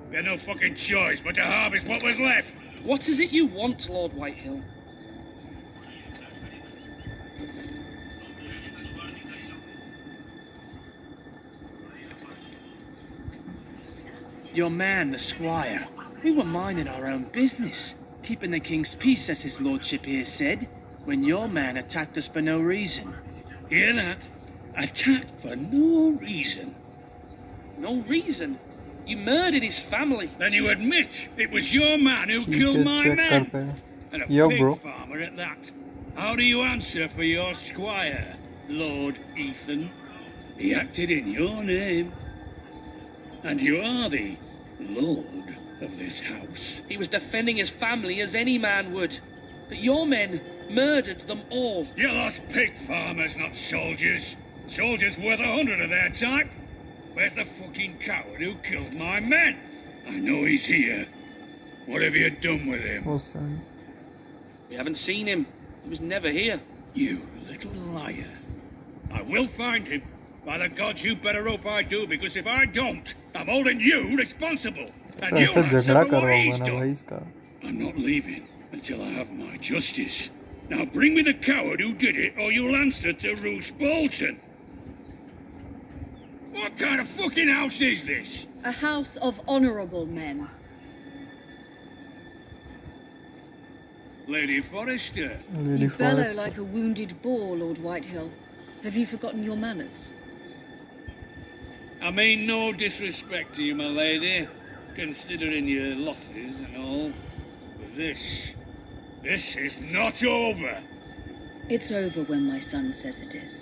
We had no fucking choice but to harvest what was left. What is it you want, Lord Whitehill? Your man, the squire. We were minding our own business, keeping the king's peace, as his lordship here said, when your man attacked us for no reason. Hear that? Attacked for no reason. No reason? You murdered his family. Then you admit it was your man who killed my check man. करते हैं. And a Yo, pig bro. farmer at that. How do you answer for your squire, Lord Ethan? He acted in your name. And you are the lord of this house. He was defending his family as any man would. But your men murdered them all. You lost pig farmers, not soldiers. Soldiers worth 100 of their type. Where's the fucking coward who killed my men? I know he's here. What have you done with him? Awesome. We haven't seen him. He was never here. You little liar. I will find him. By the gods, you better hope I do, because if I don't, I'm holding you responsible. And you ऐसे answer झगड़ा for what करवाऊंगा he's ना भाई done. इसका. I'm not leaving until I have my justice. Now bring me the coward who did it, or you'll answer to Roose Bolton. What kind of fucking house is this? A house of honourable men. Lady Forrester. Lady You bellow Forrester. like a wounded boar, Lord Whitehill. Have you forgotten your manners? I mean no disrespect to you, my lady, considering your losses and all. But this is not over. It's over when my son says it is.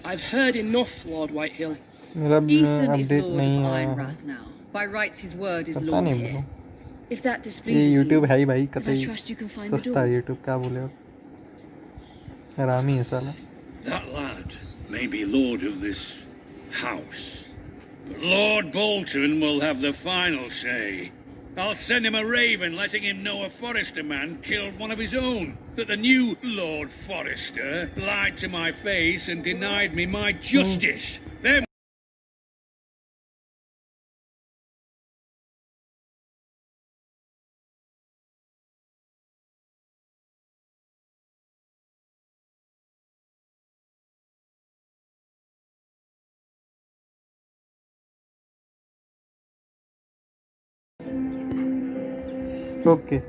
I've heard enough, Lord Whitehill. मेरा Ethan is update Lord नहीं of आया है. Ironrath now. By rights, his word is पता law नहीं here. Bro. If that ये displeases YouTube you, है ही भाई then I कतई trust you can find the सस्ता है door. YouTube. क्या बोले अब? हरामी है साला. That lad may be lord of this house, but Lord Bolton will have the final say. I'll send him a raven letting him know a Forrester man killed one of his own, that the new Lord Forrester lied to my face and denied me my justice. Then Okay.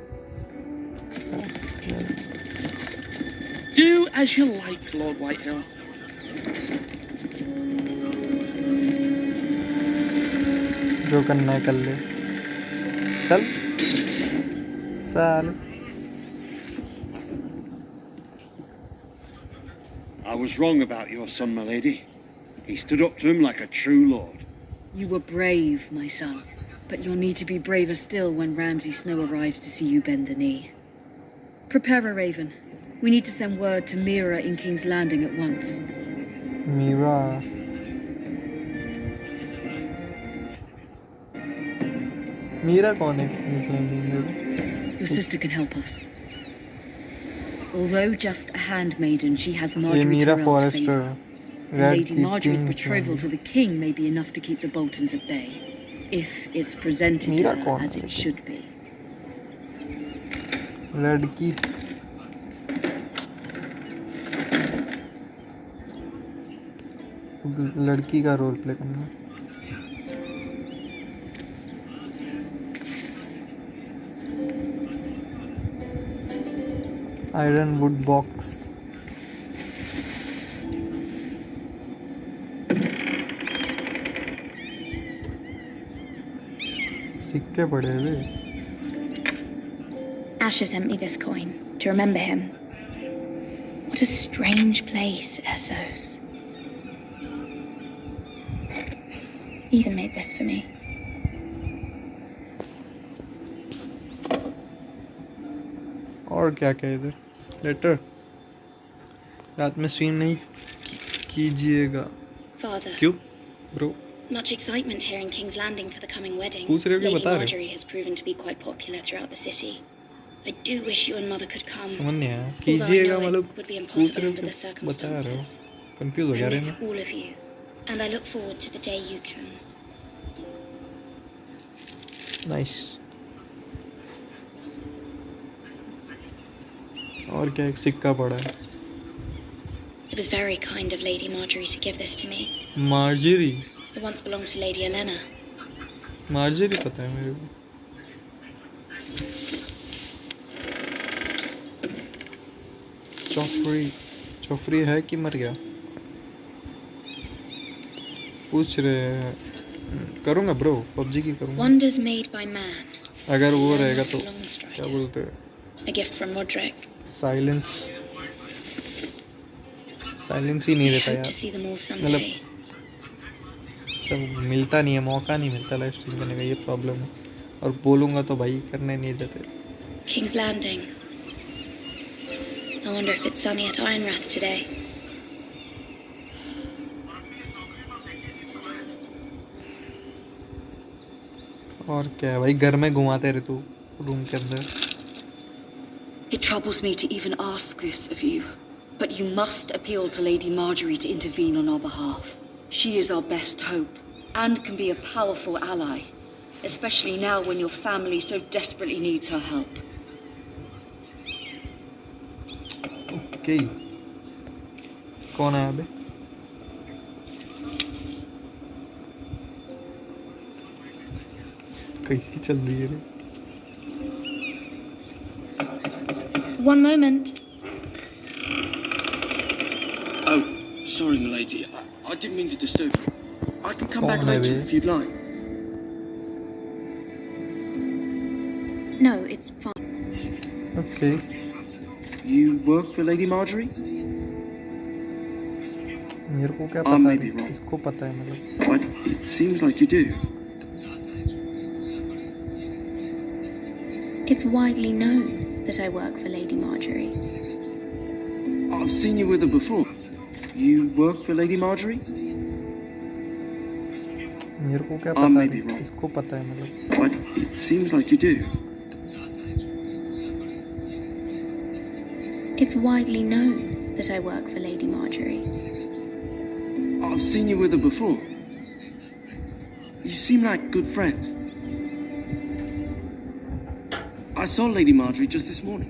Do as you like, Lord Whitehill. जो करना है कर ले. चल. साल. I was wrong about your son, my lady. He stood up to him like a true lord. You were brave, my son. But you'll need to be braver still when Ramsay Snow arrives to see you bend the knee. Prepare a raven. We need to send word to Mira in King's Landing at once. Mira. Mira कौन है King's Landing में? Your sister can help us. Although just a handmaiden, she has ये Marjorie Mira Tyrell's Forrester. favour. And Lady Marjorie's betrothal to the king may be enough to keep the Boltons at bay, if it's presented Mira to her कौन as है? it should be. लड़की लड़की का role play करना iron would box सिक्के पड़े हुए Asher sent me this coin to remember him. What a strange place, Essos. Ethan made this for me. और क्या क्या इधर लेटर रात में स्ट्रीम नहीं कीजिएगा Father. क्यों bro Much excitement here in King's Landing for the coming wedding. पूछ रहे हो कि Lady बता रहे हो? Marjorie has proven to be quite popular throughout the city. I do wish you and Mother could come. समझ नहीं आया Although I कीजिएगा know मतलब it would be पूछ impossible रहे under the हो कि बता रहे हो circumstances. कंफ्यूज हो I जा रहे miss हैं all of you, and I look forward to the day you can. Nice और क्या एक सिक्का पड़ा है It was very kind of Lady Marjorie to give this to me. Marjorie It once belonged to Lady Elena. Marjorie पता है मेरे को चॉफरी है कि मर गया पूछ रहे हैं करूँगा ब्रो पबजी की करूँगा Wonders made by man. अगर वो Alone रहेगा us तो long strider. क्या बोलते हैं A gift from Roderick. Silence ही नहीं I रहता hope to यार see them all मतलब someday. सब मिलता नहीं है मौका नहीं मिलता लाइव स्ट्रीम करने का ये प्रॉब्लम है और बोलूँगा तो भाई करने नहीं देते King's Landing. I wonder if it's sunny at Ironrath today. और क्या है भाई घर में घुमाते रहे तू रूम के अंदर It troubles me to even ask this of you, but you must appeal to Lady Marjorie to intervene on our behalf. She is our best hope, and can be a powerful ally, especially now when your family so desperately needs her help. Okay कौन आया अबे कैसी चल रही है रे One moment. Oh, sorry, milady. I didn't mean to disturb you. I can come back Come on, later baby. if you'd like. No, it's fine. Okay You work for Lady Marjorie? मेरे को क्या I पता may be है wrong. इसको पता है मतलब But it seems like you do. It's widely known that I work for Lady Marjorie. I've seen you with her before. You work for Lady Marjorie? मेरे को क्या I पता may be है wrong. इसको पता है मतलब But it seems like you do. It's widely known that I work for Lady Marjorie. I've seen you with her before. You seem like good friends. I saw Lady Marjorie just this morning.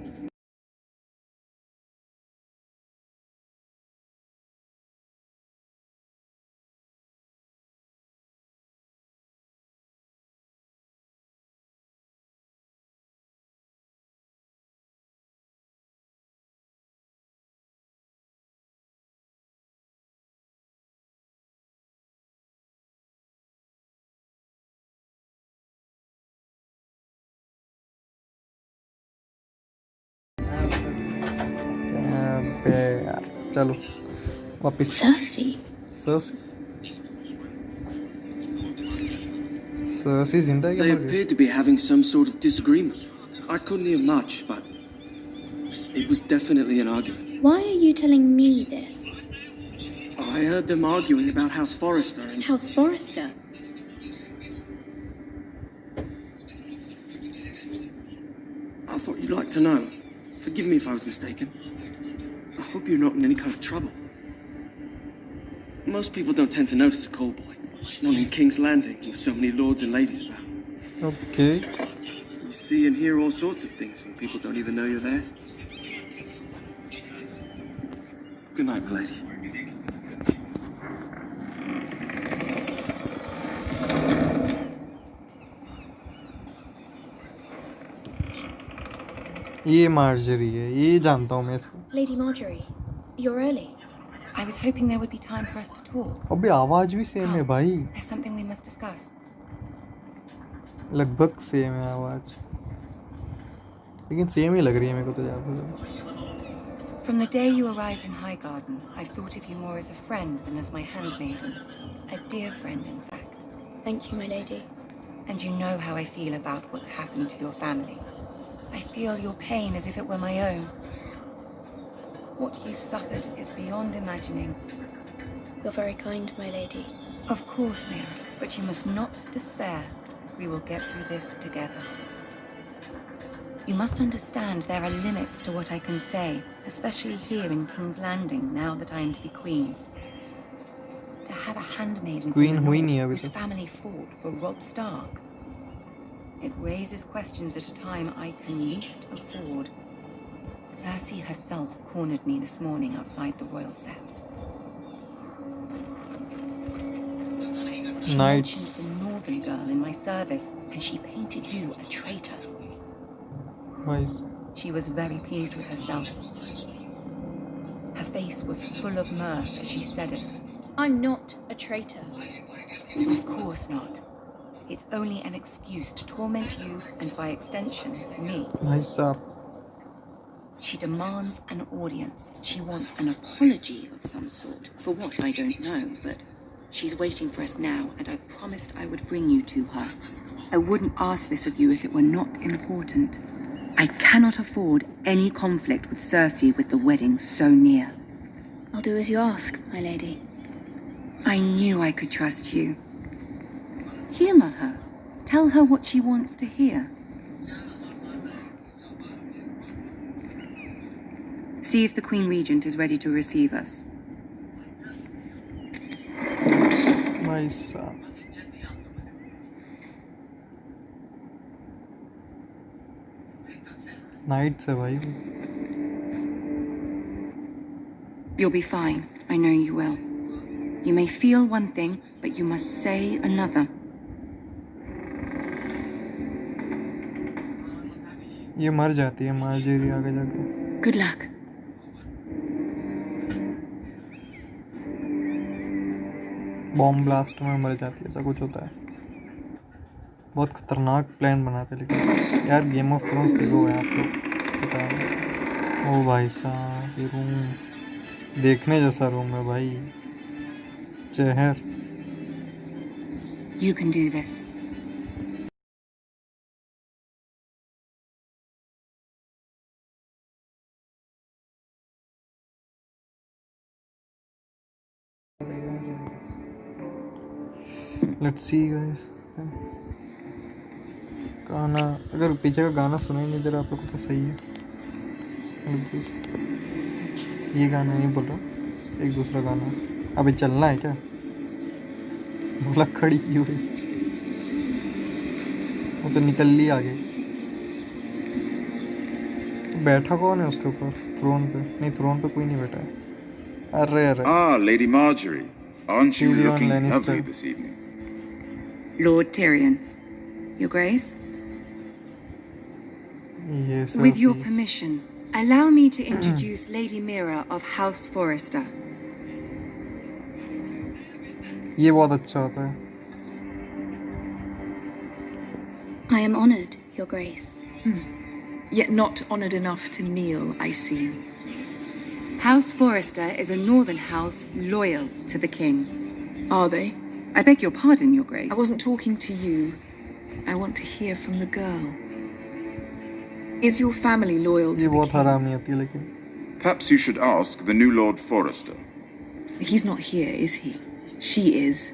पे यार चलो वापस Cersei. Cersei जिंदा है They क्या मर गई appeared to be having some sort of disagreement. I couldn't hear much, but It was definitely an argument. Why are you telling me this? I heard them arguing about House Forrester and... House Forrester? I thought you'd like to know. Forgive me if I was mistaken. I hope you're not in any kind of trouble. Most people don't tend to notice a call boy. Not in King's Landing with so many lords and ladies about. Okay. You see and hear all sorts of things when people don't even know you're there. Good night, my lady. ये Marjorie है, ये जानता हूँ मैं इसको. Lady Marjorie, you're early. I was hoping there would be time for us to talk. अबे आवाज भी सेम है भाई. There's something we must discuss. लगभग सेम है आवाज, लेकिन सेम ही लग रही है मेरे को तो ज़्यादा. From the day you arrived in Highgarden, I've thought of you more as a friend than as my handmaiden. A dear friend, in fact. Thank you, my lady. And you know how I feel about what's happened to your family. I feel your pain as if it were my own. What you've suffered is beyond imagining. You're very kind, my lady. Of course, Mira, but you must not despair. We will get through this together. You must understand there are limits to what I can say, especially here in King's Landing, now that I am to be queen. To have a handmaiden Queen from हुई the नहीं north अभी whose तक. family fought for Robb Stark. It raises questions at a time I can least afford. Cersei herself cornered me this morning outside the royal sept. She mentioned the northern girl in my service, and she painted you a traitor. Nice. She was very pleased with herself. Her face was full of mirth as she said it. I'm not a traitor. Of course not. It's only an excuse to torment you and, by extension, me. Nice up. She demands an audience. She wants an apology of some sort. For what, I don't know, but she's waiting for us now, and I promised I would bring you to her. I wouldn't ask this of you if it were not important. I cannot afford any conflict with Cersei with the wedding so near. I'll do as you ask, my lady. I knew I could trust you. Humour her. Tell her what she wants to hear. See if the Queen Regent is ready to receive us. Nice. Nights है भाई. You'll be fine. I know you will. You may feel one thing, but you must say another. ये मर जाती है Marjorie आगे जाके. Good luck. Bomb blast में मर जाती है, ऐसा कुछ होता है. बहुत खतरनाक प्लान बनाते हैं लेकिन यार. गेम ऑफ थ्रोन्स देखो है आप लोग, पता है. ओ भाई साहब, ये रूम देखने जैसा रूम है भाई. चेहर. You can do this. Let's see guys. गाना, अगर पीछे का गाना सुनाई नहीं दे रहा आप लोग को तो सही है. ये गाना नहीं बोल रहा, एक दूसरा गाना. अभी चलना है क्या? बोला खड़ी की हुई, वो तो निकल ली आगे. बैठा कौन है उसके ऊपर? थ्रोन पे? नहीं, थ्रोन पे कोई नहीं बैठा है. अरे अरे. Ah, Lady Marjorie. Aren't you Tyrion looking Lannister. lovely this evening? Lord Tyrion. Your Grace? Yes, With your permission, allow me to introduce Lady Mira of House Forrester. ये बहुत अच्छा होता है. I am honoured, Your Grace. Yet not honoured enough to kneel, I see. House Forrester is a northern house loyal to the king. Are they? I beg your pardon, Your Grace. I wasn't talking to you. I want to hear from the girl. Is your family loyal to ये the बहुत king? हरामी होती है लेकिन. Perhaps you should ask the new Lord Forester. He's not here, is he? She is.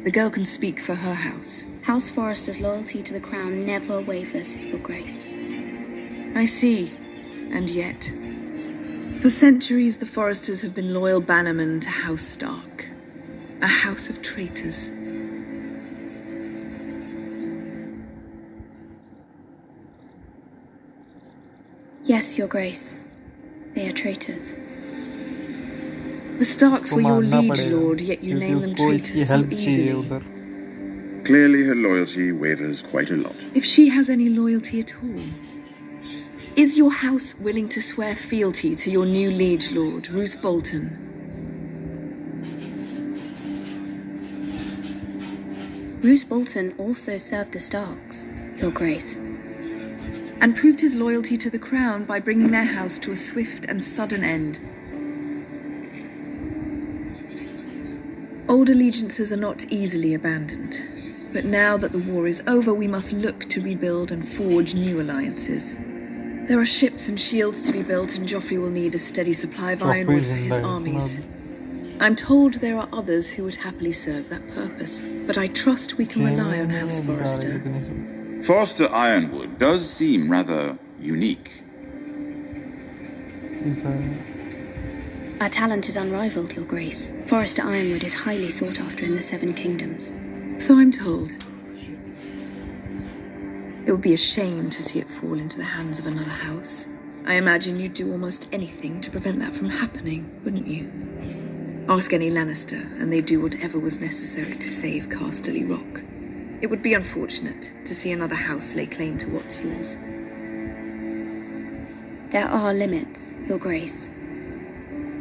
The girl can speak for her house. House Forester's loyalty to the crown never wavers, Your Grace. I see. And yet, for centuries the Foresters have been loyal bannermen to House Stark. A house of traitors. Yes, Your Grace. They are traitors. The Starks उसको were your मानना liege पड़ेगा lord, yet you क्योंकि name them उसको इसकी traitors so help चाहिए easily. उधर. Clearly her loyalty wavers quite a lot. If she has any loyalty at all. Is your house willing to swear fealty to your new liege lord, Roose Bolton? Roose Bolton also served the Starks, Your Grace. And proved his loyalty to the crown by bringing their house to a swift and sudden end. Old allegiances are not easily abandoned. But now that the war is over, we must look to rebuild and forge new alliances. There are ships and shields to be built, and Joffrey will need a steady supply of ironwood for his armies. I'm told there are others who would happily serve that purpose, but I trust we can rely on House Forester. Forster Ironwood does seem rather unique. Our talent is unrivaled, Your Grace. Forester Ironwood is highly sought after in the Seven Kingdoms. So I'm told. It would be a shame to see it fall into the hands of another house. I imagine you'd do almost anything to prevent that from happening, wouldn't you? Ask any Lannister, and they'd do whatever was necessary to save Casterly Rock. It would be unfortunate to see another house lay claim to what's yours. There are limits, Your Grace.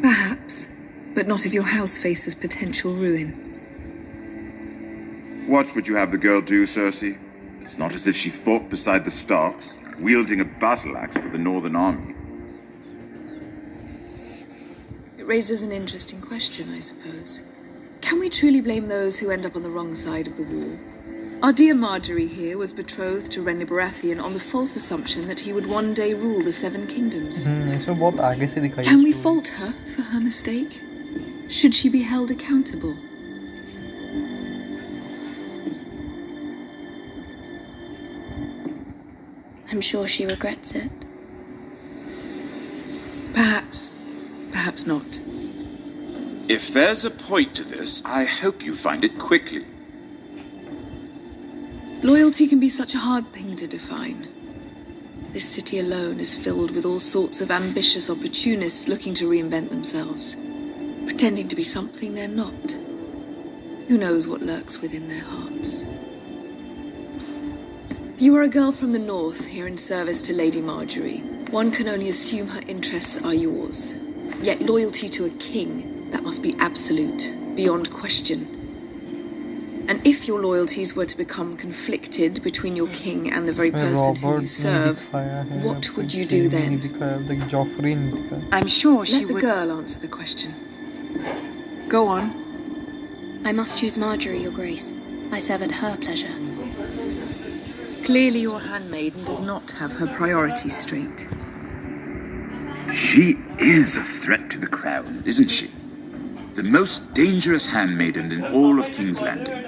Perhaps, but not if your house faces potential ruin. What would you have the girl do, Cersei? It's not as if she fought beside the Starks, wielding a battle axe for the Northern Army. It raises an interesting question, I suppose. Can we truly blame those who end up on the wrong side of the war? Our dear Marjorie here was betrothed to Renly Baratheon on the false assumption that he would one day rule the Seven Kingdoms. इसमें बहुत आगे से दिखाई. Can we fault her for her mistake? Should she be held accountable? I'm sure she regrets it. Perhaps. Perhaps not. If there's a point to this, I hope you find it quickly. Loyalty can be such a hard thing to define. This city alone is filled with all sorts of ambitious opportunists looking to reinvent themselves, pretending to be something they're not. Who knows what lurks within their hearts? You are a girl from the north, here in service to Lady Marjorie. One can only assume her interests are yours. Yet loyalty to a king, that must be absolute, beyond question. And if your loyalties were to become conflicted between your king and the very person who you serve, what would you do then? I'm sure she would... Let the girl answer the question. Go on. I must choose Marjorie, Your Grace. I serve at her pleasure. Clearly your handmaiden does not have her priorities straight. She is a threat to the crown, isn't she? The most dangerous handmaiden in all of King's Landing.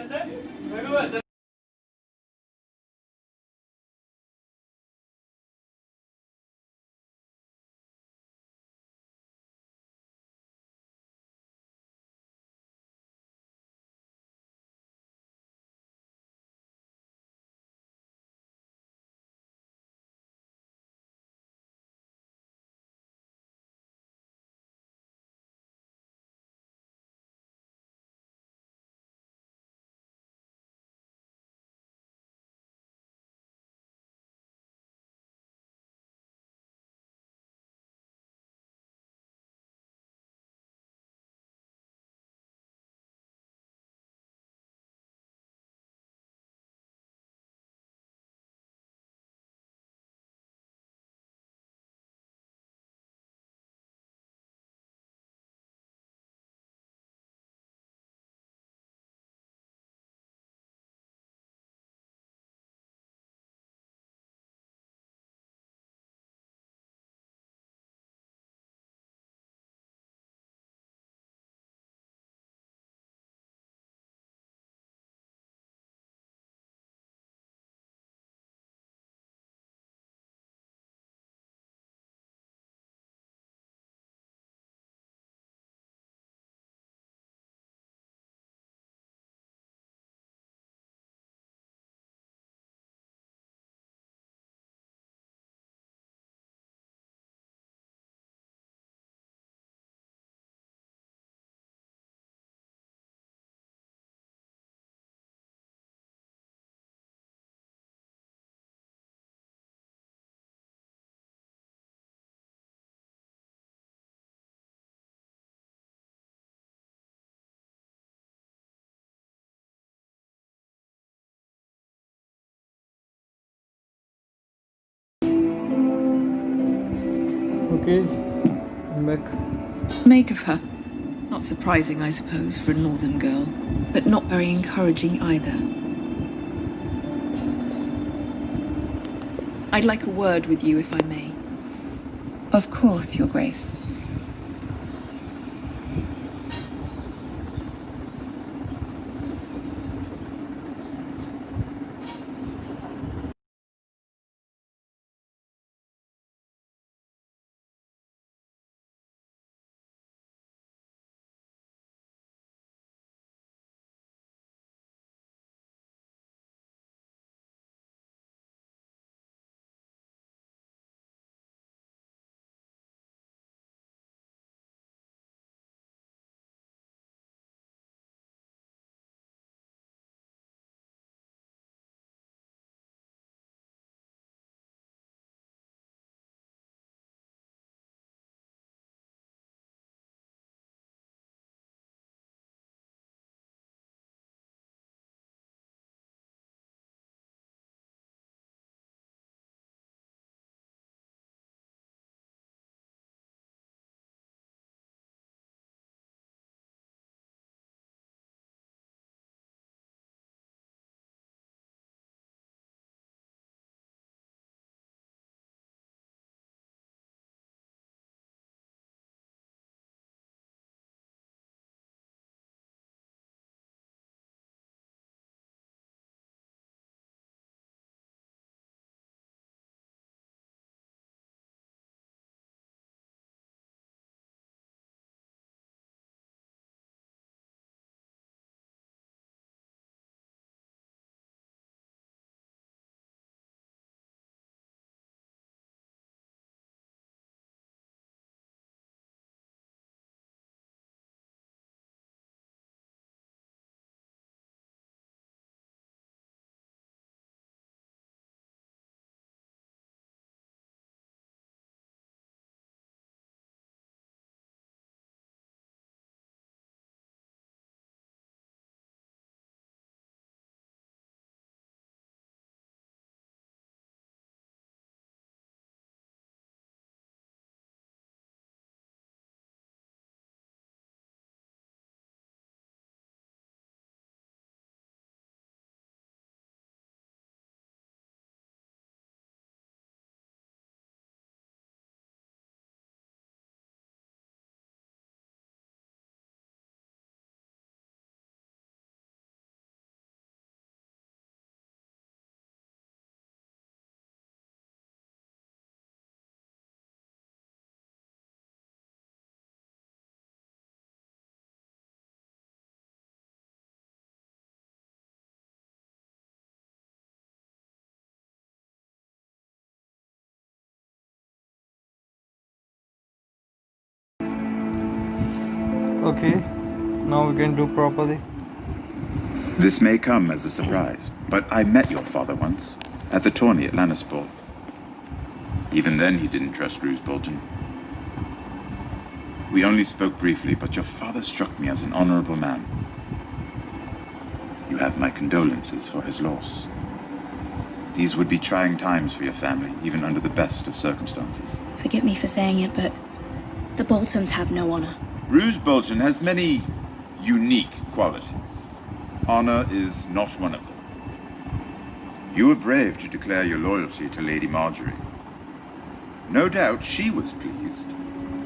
Okay, Mac. Make of her. Not surprising, I suppose, for a northern girl, but not very encouraging either. I'd like a word with you, if I may. Of course, Your Grace. Okay, now we can do properly. This may come as a surprise, but I met your father once, at the tourney at Lannisport. Even then he didn't trust Roose Bolton. We only spoke briefly, but your father struck me as an honorable man. You have my condolences for his loss. These would be trying times for your family, even under the best of circumstances. Forgive me for saying it, but the Boltons have no honor. Roose Bolton has many unique qualities. Honor is not one of them. You were brave to declare your loyalty to Lady Marjorie. No doubt she was pleased,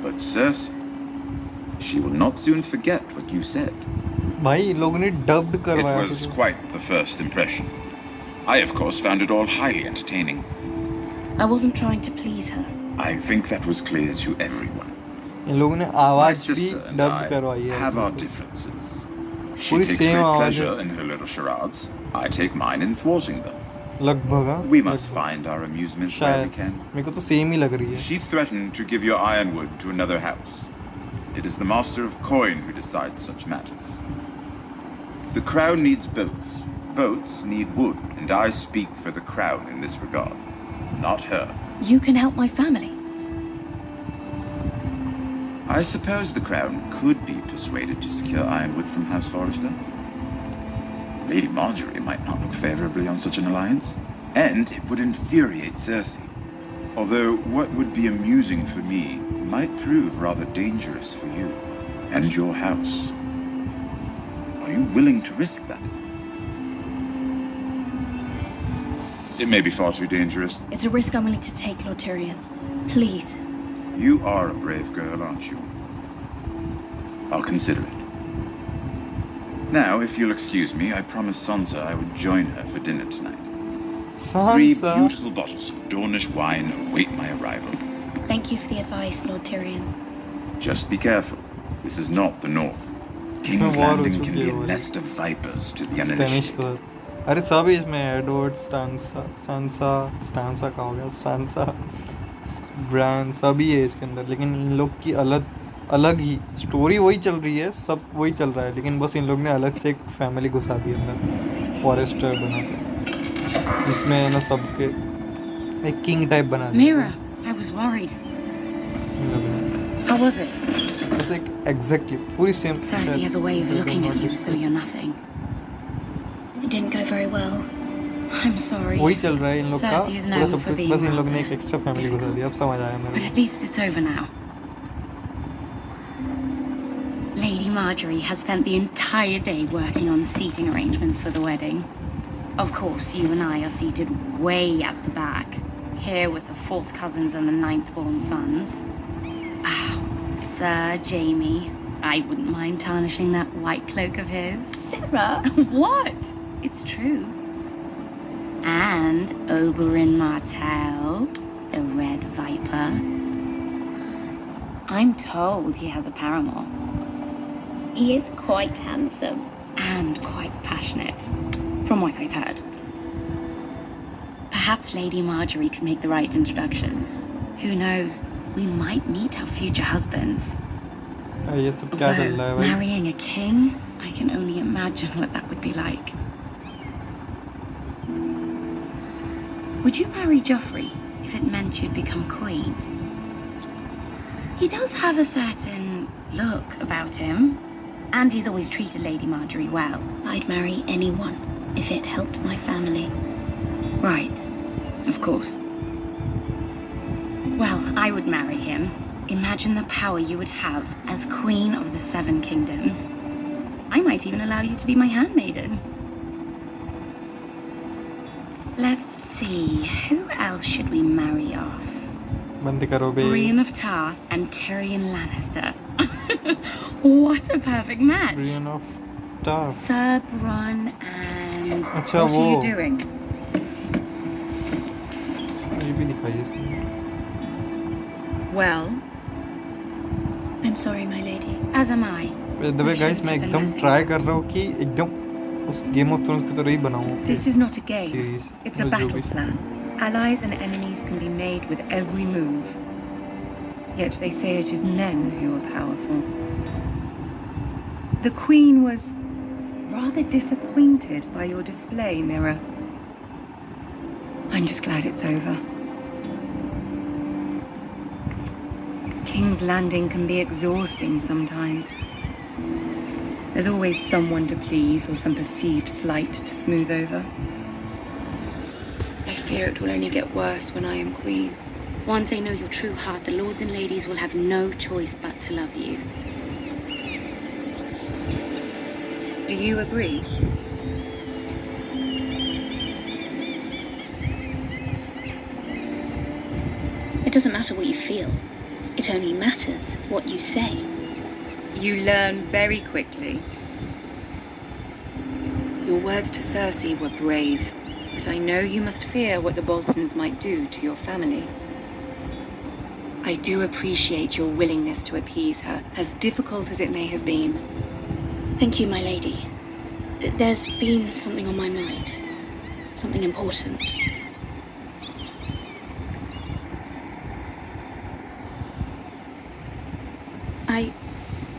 but Cersei, she will not soon forget what you said. भाई लोगों ने dubbed करवाया. It was quite the first impression. I, of course, found it all highly entertaining. I wasn't trying to please her. I think that was clear to everyone. इन लोगों ने My आवाज भी sister and dubbed I करवाई है. have our differences. She पूरी takes same great आवाज pleasure है. in her little charades. I take mine in thwarting them. लगभग हाँ. We must find our amusements where we शायद. can. मेरे को तो same ही लग रही है. She threatened to give your ironwood to another house. It is the master of coin who decides such matters. The crown needs boats. Boats need wood, and I speak for the crown in this regard, not her. You can help my family. I suppose the crown could be persuaded to secure ironwood from House Forrester. Lady Marjorie might not look favorably on such an alliance, and it would infuriate Cersei. Although what would be amusing for me might prove rather dangerous for you and your house. Are you willing to risk that? It may be far too dangerous. It's a risk I'm willing to take, Lord Tyrion. Please. You are a brave girl, aren't you? I'll consider it. Now, if you'll excuse me, I promised Sansa I would join her for dinner tonight. Sansa? 3 beautiful bottles of Dornish wine await my arrival. Thank you for the advice, Lord Tyrion. Just be careful. This is not the North. King's war हो Landing can चुकी be है a वाली। nest of vipers to the Spanish uninitiated. Colour. अरे सब इसमें Edward स्टांसा का हो गया सांसा ब्रांड सभी है इसके अंदर, लेकिन इन लोग की अलग ही स्टोरी वही चल रही है, सब वही चल रहा है, लेकिन बस इन लोग ने अलग से एक फैमिली घुसा दी अंदर फॉरेस्टर बना के, जिसमें ना सबके एक किंग टाइप बना दिया। Mira, I was worried. How was it? बस एक एग्जैक्टली पूरी same. Cersei has a way of looking at you so you're nothing. It didn't go very well. I'm sorry. वही चल रहा है इन लोग का Cersei is पूरा known सब for कुछ, being बस इन लोग ने rather एक एक्स्ट्रा फैमिली घुसा दिया। अब समझ आया But मेरे at least it's over now. Lady Marjorie has spent the entire day working on seating arrangements for the wedding. Of course, you and I are seated way at the back, here with the 4th cousins and the 9th-born sons. Ah, Sir Jamie, I wouldn't mind tarnishing that white cloak of his. Sarah! What? It's true. And Oberyn Martell, the Red Viper. I'm told he has a paramour. He is quite handsome. And quite passionate, from what I've heard. Perhaps Lady Marjorie could make the right introductions. Who knows? We might meet our future husbands. ये सब क्या चल रहा है भाई? Marrying a king, I can only imagine what that would be like. Would you marry Joffrey if it meant you'd become queen? He does have a certain look about him, and he's always treated Lady Marjorie well. I'd marry anyone if it helped my family. Right, of course. Well, I would marry him. Imagine the power you would have as Queen of the 7 Kingdoms. I might even allow you to be my handmaiden. Let's see, who else should we marry off? बंद करो बे। Brienne of Tarth and Tyrion Lannister. What a perfect match. Brienne of Tarth. Sir Bronn and... अच्छा what वो। are you doing? ये भी दिखाइए इसमें। Well, I'm sorry, my lady. as am I. The way guys मैं एकदम try कर रहा हूँ कि एकदम उस गेम ऑफ थ्रोन्स की तरह ही बनाऊँ This is not a game. Series. It's a battle plan. Allies and enemies can be made with every move. Yet they say it is men who are powerful. The Queen was rather disappointed by your display, Mira. I'm just glad it's over. King's Landing can be exhausting sometimes. There's always someone to please or some perceived slight to smooth over. I fear it will only get worse when I am queen. Once they know your true heart, the lords and ladies will have no choice but to love you. Do you agree? It doesn't matter what you feel. It only matters what you say. You learn very quickly. Your words to Cersei were brave, but I know you must fear what the Boltons might do to your family. I do appreciate your willingness to appease her, as difficult as it may have been. Thank you, my lady. There's been something on my mind. Something important.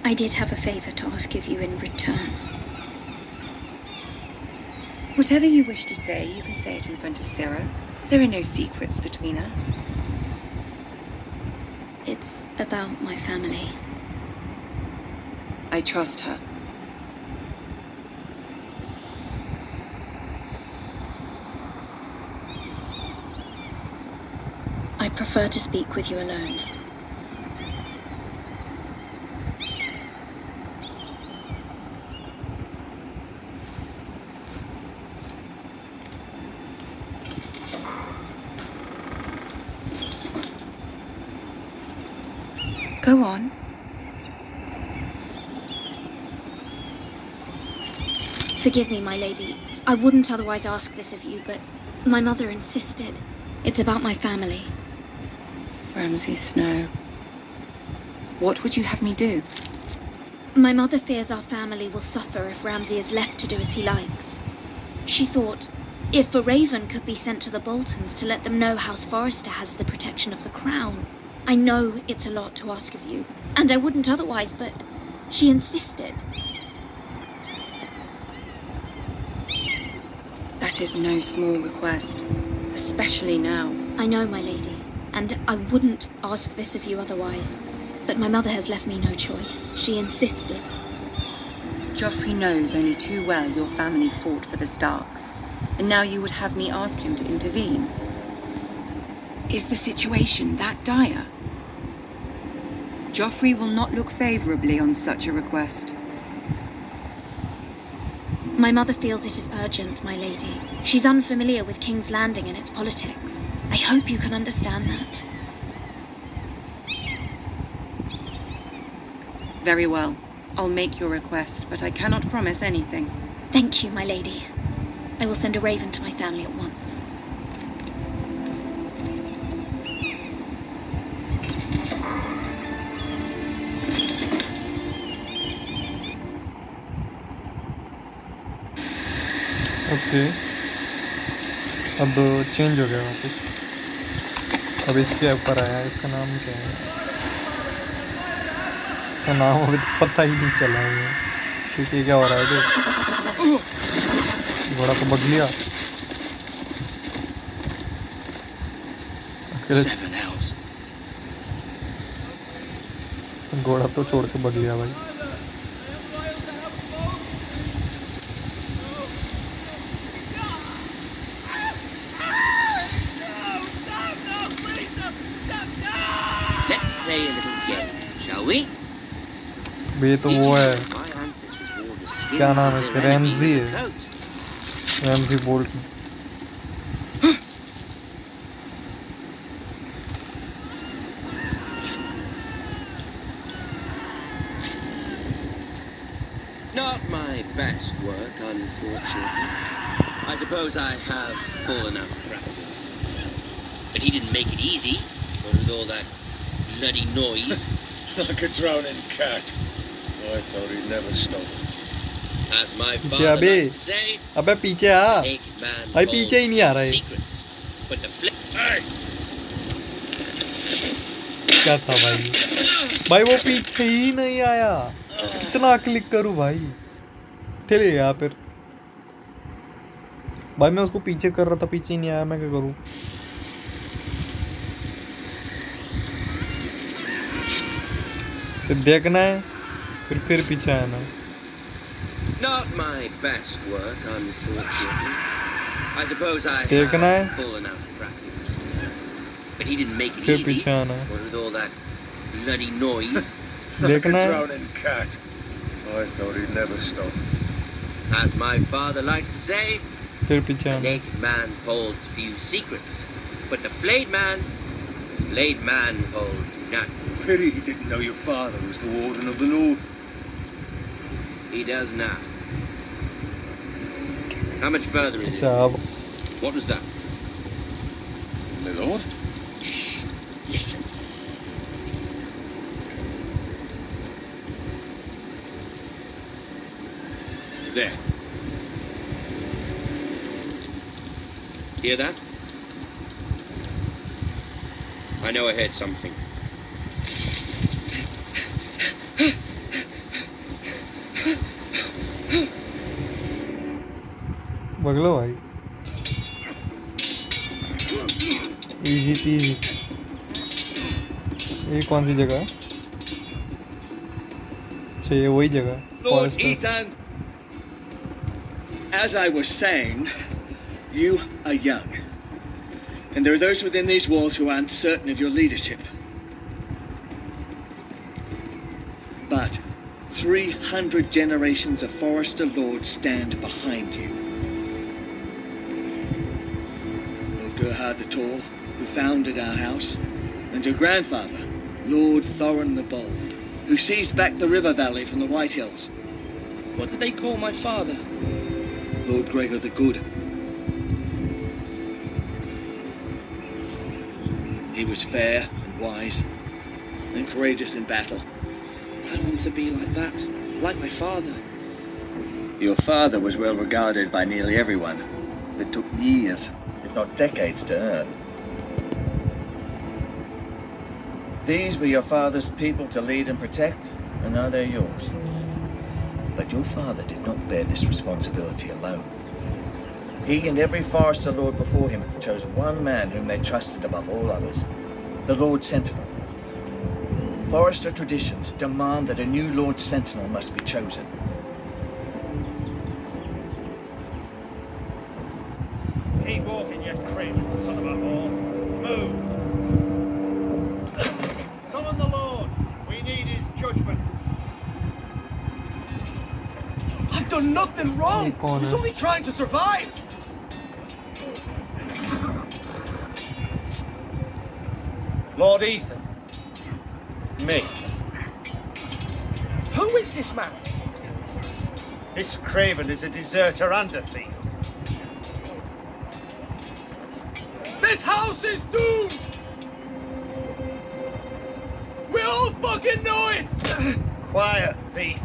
I did have a favor to ask of you in return. Whatever you wish to say, you can say it in front of Sarah. There are no secrets between us. It's about my family. I trust her. I I'd prefer to speak with you alone. Go on. Forgive me, my lady. I wouldn't otherwise ask this of you, but my mother insisted. It's about my family. Ramsay Snow. What would you have me do? My mother fears our family will suffer if Ramsay is left to do as he likes. She thought, if a raven could be sent to the Boltons to let them know House Forrester has the protection of the crown. I know it's a lot to ask of you, and I wouldn't otherwise, but she insisted. That is no small request, especially now. I know, my lady, and I wouldn't ask this of you otherwise, but my mother has left me no choice. She insisted. Joffrey knows only too well your family fought for the Starks, and now you would have me ask him to intervene. Is the situation that dire? Joffrey will not look favorably on such a request. My mother feels it is urgent, my lady. She's unfamiliar with King's Landing and its politics. I hope you can understand that. Very well. I'll make your request, but I cannot promise anything. Thank you, my lady. I will send a raven to my family at once. Okay अब change हो गया वापस। अब इसके ऊपर आया, इसका नाम क्या है? इसका नाम अभी तो पता ही नहीं चला है। शिट, ये क्या हो रहा है? जो घोड़ा तो बग लिया। घोड़ा तो छोड़ के बग लिया भाई। Let's play a little game, shall we? ये तो वो है, क्या नाम है इसका? रैमजी है, Ramsay bolt. Not my best work, unfortunately. I suppose I have full enough practice. But he didn't make it easy, with all that bloody noise. Like a drowning cat. I thought he'd never stop. As my पीछे father अबे, likes to say, अबे पीछे आ भाई, पीछे ही नहीं आ रहा है। but the hey! क्या था भाई? भाई वो पीछे ही नहीं आया। कितना क्लिक करूं भाई? ठेले गया फिर भाई। मैं उसको पीछे कर रहा था, पीछे ही नहीं आया। मैं क्या करूं? सिर्फ देखना है, फिर पीछे आना है। Not my best work, unfortunately. I suppose I देखना है, have full enough practice. But he didn't make it फिर easy. पीछे आना है। With all that bloody noise. देखना है। Drowning cat. I thought he'd never stop. As my father likes to say, फिर पीछे the आना है। naked man holds few secrets, but the flayed man holds none. Pity he didn't know your father was the Warden of the North. He does now. How much further is it? अच्छा, What was that? My lord? Shh. Listen. There. Hear that? I know I heard something. बगलो भाई, easy PG. ये कौन सी जगह है? अच्छा, ये वही जगह है, Lord Forrester. Ethan, as I was saying, you are young. And there are those within these walls who aren't certain of your leadership. But 300 generations of Forester lords stand behind you. Lord Gerhard the Tall, who founded our house, and your grandfather, Lord Thorin the Bold, who seized back the river valley from the White Hills. What did they call my father? Lord Gregor the Good. He was fair and wise and courageous in battle. I want to be like that, like my father. Your father was well regarded by nearly everyone. It took years, if not decades, to earn. These were your father's people to lead and protect, and now they're yours. But your father did not bear this responsibility alone. He and every Forester Lord before him chose one man whom they trusted above all others, the Lord Sentinel. Forester traditions demand that a new Lord Sentinel must be chosen. Keep walking, you craven son of a whore. Move! Summon the Lord. We need his judgment. I've done nothing wrong. I was only trying to survive. Lord Ethan. Me. Who is this man? This craven is a deserter and a thief. This house is doomed! We all fucking know it! Quiet, thief.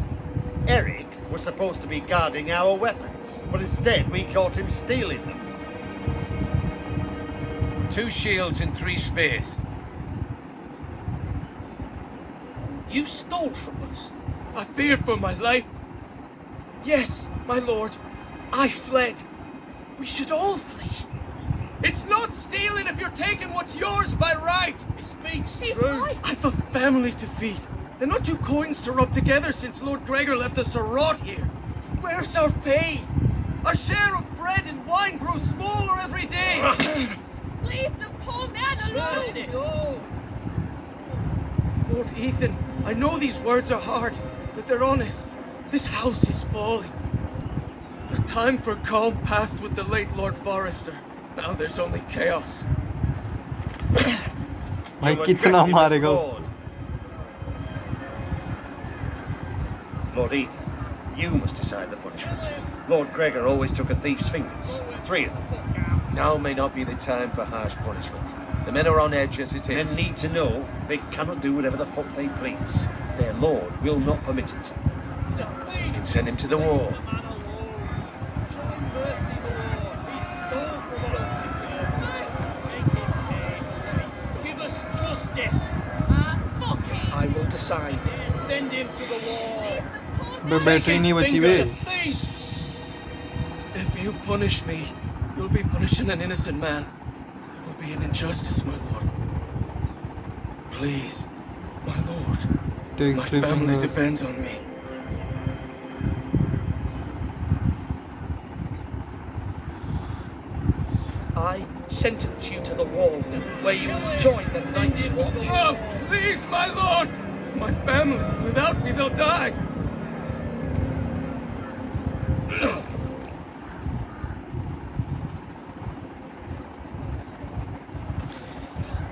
Eric was supposed to be guarding our weapons, but instead we caught him stealing them. 2 shields and 3 spears. You stole from us. I feared for my life. Yes, my lord, I fled. We should all flee. It's not stealing if you're taking what's yours by right. He speaks true. Right. I've a family to feed. They're not 2 coins to rub together since Lord Gregor left us to rot here. Where's our pay? Our share of bread and wine grows smaller every day. Leave the poor man alone! No. Lord Ethan, I know these words are hard, but they're honest. This house is falling. The time for calm passed with the late Lord Forester. Now there's only chaos. भाई कितना मारेगा उसको? Lord Ethan, you must decide the punishment. Lord Gregor always took a thief's fingers. 3 of them. Now may not be the time for harsh punishment. The men are on edge as it is. Men need to know they cannot do whatever the fuck they please. Their lord will not permit it. You can send him to the wall. Give us justice. I will decide. Send him to the wall. बे battery नहीं बची बे. If you punish me, you'll be punishing an innocent man. It will be an injustice, my lord. Please, my lord. My family depends on me. I sentence you to the wall, where you join the Night's Watch. Oh, please, my lord! My family, without me, they'll die.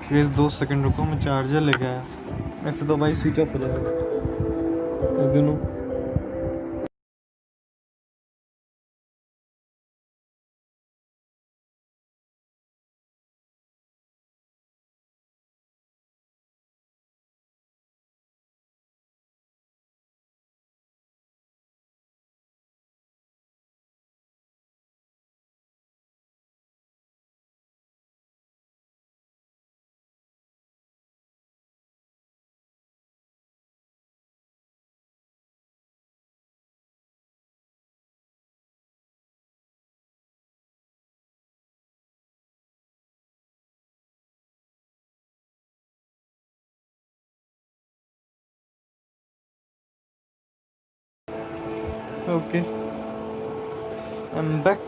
Case 2 second रुको, मैं charger लेके आया. ऐसे तो भाई switch off हो जाएगा. दोनों okay, I'm back.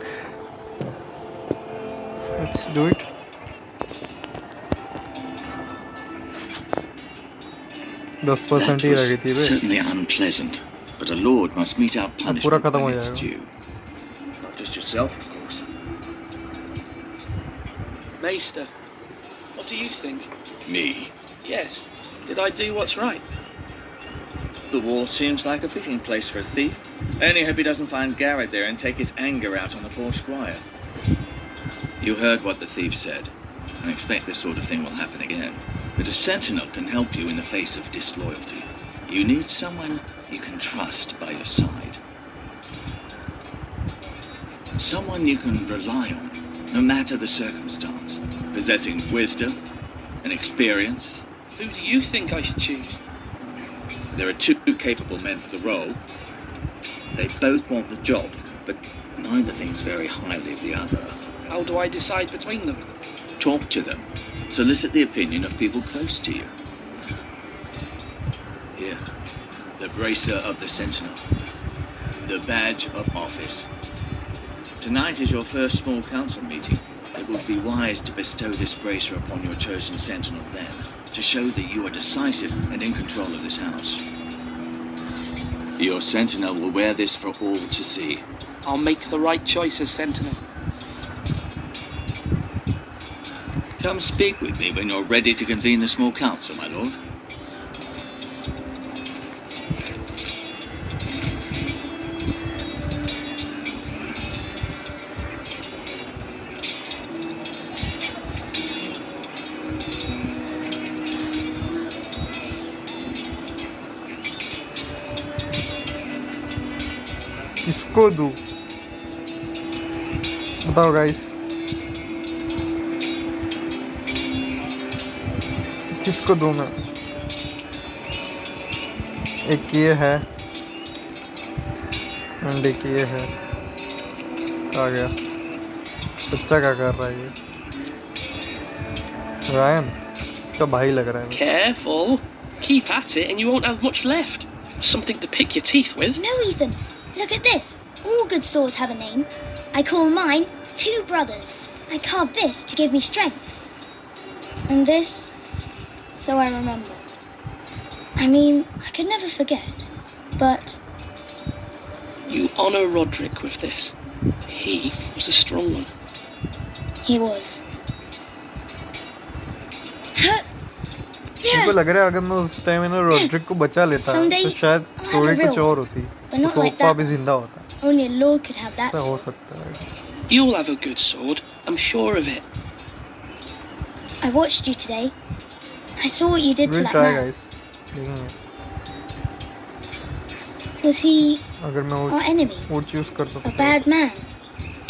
Let's do it. 10% ही रह गई थी बे। Certainly unpleasant, but a lord must mete out पूरा punishment खत्म हो when it's जाएगा। due. Not just yourself, of course. Maester, what do you think? Me? Yes. Did I do what's right? The wall seems like a fitting place for a thief. Only hope he doesn't find Garrett there and take his anger out on the poor squire. You heard what the thief said. I expect this sort of thing will happen again. But a sentinel can help you in the face of disloyalty. You need someone you can trust by your side. Someone you can rely on, no matter the circumstance. Possessing wisdom and experience. Who do you think I should choose? There are two capable men for the role. They both want the job, but neither thinks very highly of the other. How do I decide between them? Talk to them. Solicit the opinion of people close to you. Here, the bracer of the sentinel. The badge of office. Tonight is your first small council meeting. It would be wise to bestow this bracer upon your chosen sentinel then, to show that you are decisive and in control of this house. Your sentinel will wear this for all to see. I'll make the right choice as sentinel. Come speak with me when you're ready to convene the small council, my lord. किसको दूं? बताओ guys, किसको दूं मैं? एक ये है and एक ये है। आ गया बच्चा, क्या कर रहा है ये? रायन, इसका भाई लग रहा है। Careful. Keep at it and you won't have much left. Something to pick your teeth with. No, Ethan. Look at this. All good swords have a name. I call mine Two Brothers. I carved this to give me strength. And this, so I remember. I mean, I could never forget. But You honor Roderick with this. He was a strong one. he was. मुझको लग रहा है अगर मैं उस time में Rodrik को बचा लेता तो शायद स्टोरी कुछ और होती। उसका पप्पा भी जिंदा होता। Only a lord could have that हो sword. सकता है। You'll have a good sword. I'm sure of it. I watched you today. I saw what you did to We'll that try, man. guys. देखेंगे। Was he अगर मैं our enemy? वो choose करता A bad man?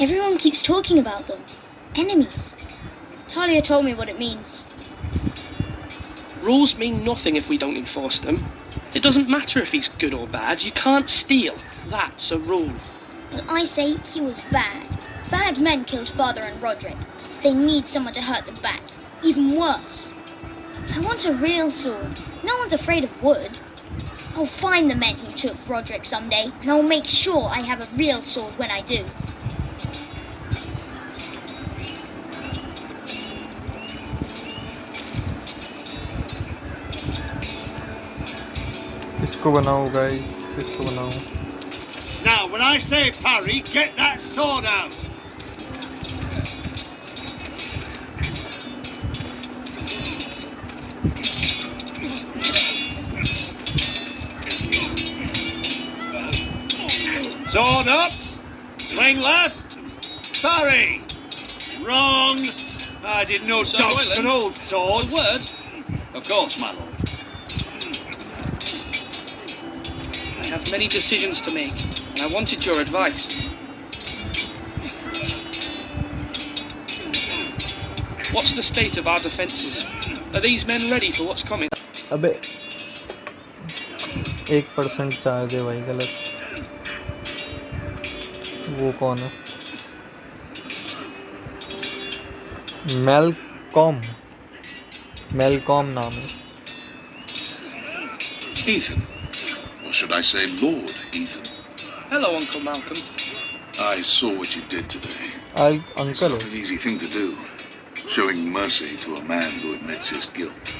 Everyone keeps talking about them. Enemies. Talia told me what it means. Rules mean nothing if we don't enforce them. It doesn't matter if he's good or bad. You can't steal. That's a rule. Well, I say he was bad. Bad men killed Father and Roderick. They need someone to hurt them back. Even worse. I want a real sword. No one's afraid of wood. I'll find the men who took Roderick someday, and I'll make sure I have a real sword when I do. किसको बनाऊं guys? किसको बनाऊं? Now, when I say parry, get that sword out. Sword up. Swing left. Parry. Wrong. I didn't know Sir dogs Royland, could hold swords. A word? Of course, my lord. I have many decisions to make, and I wanted your advice. What's the state of our defences? Are these men ready for what's coming? अबे 1% charge है भाई, गलत। वो कौन है? Malcolm नाम है। Ethan. Or should I say Lord Ethan? Hello, Uncle Malcolm. I saw what you did today. It's Uncle. not an easy thing to do, showing mercy to a man who admits his guilt.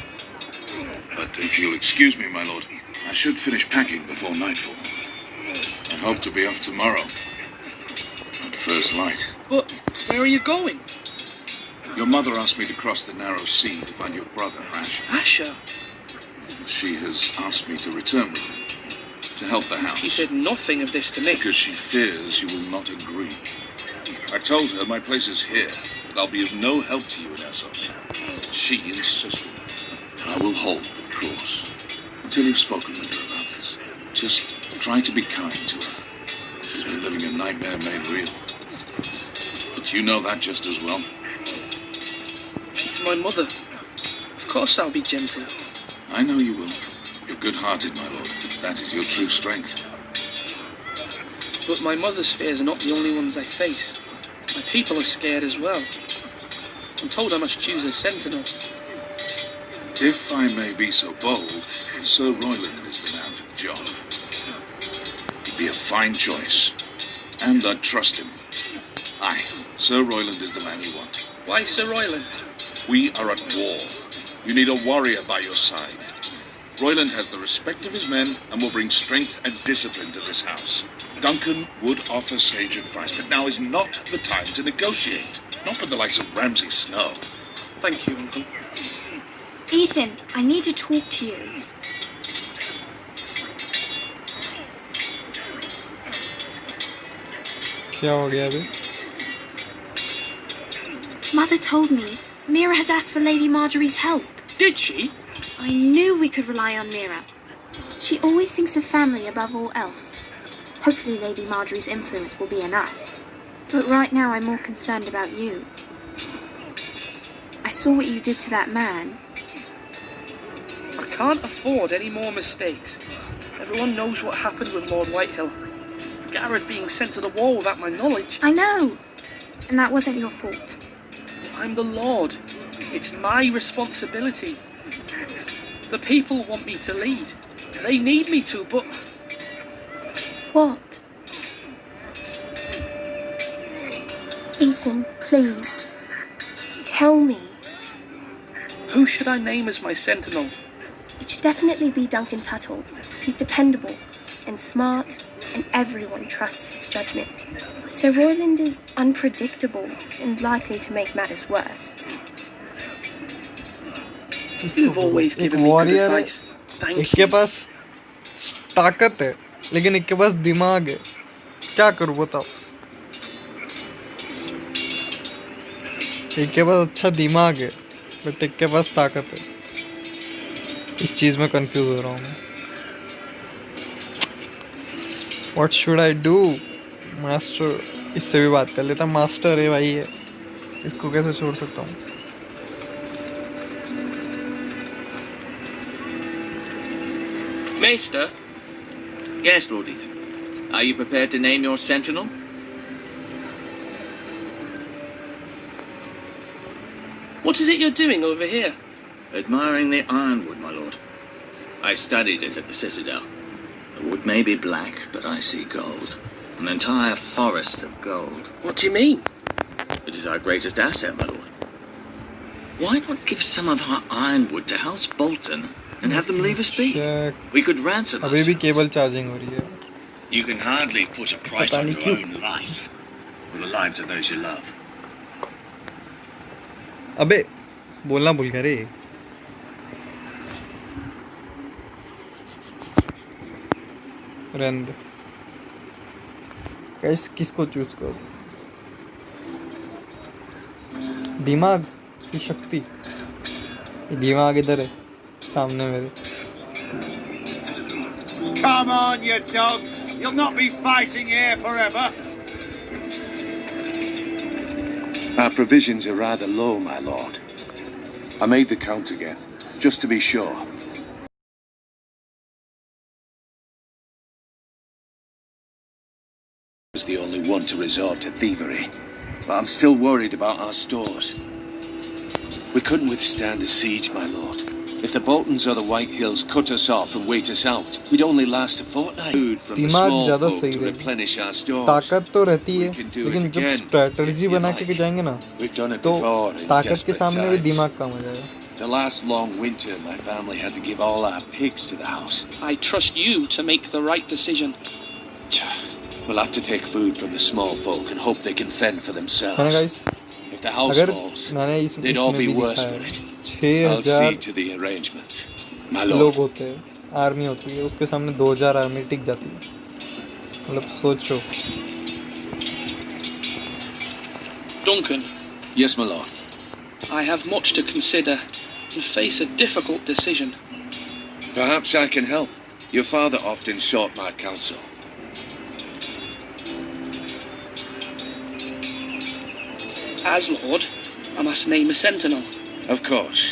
But if you'll excuse me, my lord, I should finish packing before nightfall. I hope to be off tomorrow. At first light. But where are you going? Your mother asked me to cross the narrow sea to find your brother, Ash. Asher? She has asked me to return with her, to help the house. She said nothing of this to me. Because she fears you will not agree. I told her my place is here, but I'll be of no help to you in Essos. She insisted. I will hold, of course, until you've spoken with her about this. Just try to be kind to her. She's been living a nightmare made real. But you know that just as well. She's my mother. Of course I'll be gentle. I know you will. You're good-hearted, my lord. That is your true strength. But my mother's fears are not the only ones I face. My people are scared as well. I'm told I must choose a sentinel. If I may be so bold, Sir Royland is the man for the job. He'd be a fine choice. And I'd trust him. Aye, Sir Royland is the man you want. Why Sir Royland? We are at war. You need a warrior by your side. Royland has the respect of his men and will bring strength and discipline to this house. Duncan would offer sage advice, but now is not the time to negotiate. Not with the likes of Ramsay Snow. Thank you, Uncle. Ethan, I need to talk to you. क्या हो गया अभी? Mother told me Mira has asked for Lady Marjorie's help. Did she? I knew we could rely on Mira. She always thinks of family above all else. Hopefully Lady Marjorie's influence will be enough. But right now I'm more concerned about you. I saw what you did to that man. I can't afford any more mistakes. Everyone knows what happened with Lord Whitehill. Garrett being sent to the wall without my knowledge. I know. And that wasn't your fault. I'm the Lord. It's my responsibility. The people want me to lead. They need me to, but... What? Ethan, please. Tell me. Who should I name as my sentinel? It should definitely be Duncan Tuttle. He's dependable and smart, and everyone trusts his judgment. Sir Royland is unpredictable and likely to make matters worse. You've always given me good advice. Thank इसके पास ताकत है, लेकिन इसके पास दिमाग है. क्या करूँ बताओ? इसके पास अच्छा दिमाग है, बट इसके पास ताकत है. इस चीज़ में कंफ्यूज हो रहा हूँ मैं. What should I do? Master, इससे भी बात कर लेता. मास्टर है भाई, है इसको कैसे छोड़ सकता हूँ? Maester? Yes, Lord Ethan. Are you prepared to name your sentinel? What is it you're doing over here? Admiring the ironwood, my lord. I studied it at the Citadel. The wood may be black, but I see gold. An entire forest of gold. What do you mean? It is our greatest asset, my lord. Why not give some of our ironwood to House Bolton and have them leave us be? We could ransom अभी us. भी cable charging हो रही है. You can hardly put a price पता on नहीं your क्यों. own life, or the lives of those you love. अबे बोलना भूल गया रे. रंद कैस किसको चूज करो? दिमाग की शक्ति. दिमाग इधर है सामने मेरे. Come on, you dogs. You'll not be fighting here forever. Our provisions are rather low, my lord. I made the count again, just to be sure. I was the only one to resort to thievery, but I'm still worried about our stores. We couldn't withstand a siege, my lord. If the Boltons or the Whitehills cut us off and wait us out, we'd only last a fortnight. Food from the दिमाग small ज़्यादा folk सही to रहेगा. replenish our stores. ताकत तो रहती है, We can do लेकिन it जब again, स्ट्रैटेजी if you बना के like. जाएंगे ना, We've done it तो before in ताकत के desperate सामने भी times. दिमाग काम आ जाएगा. The last long winter, my family had to give all our pigs to the house. I trust you to make the right decision. We'll have to take food from the small folk and hope they can fend for themselves. guys, if the house falls, they'd all be worse for it. I'll see to the arrangements. My लोग lord. होते हैं, army होती है, उसके सामने 2000 army टिक जाती है. मतलब सोचो. Duncan. Yes, my lord. I have much to consider and face a difficult decision. Perhaps I can help. Your father often sought my counsel. As Lord, I must name a sentinel. Of course.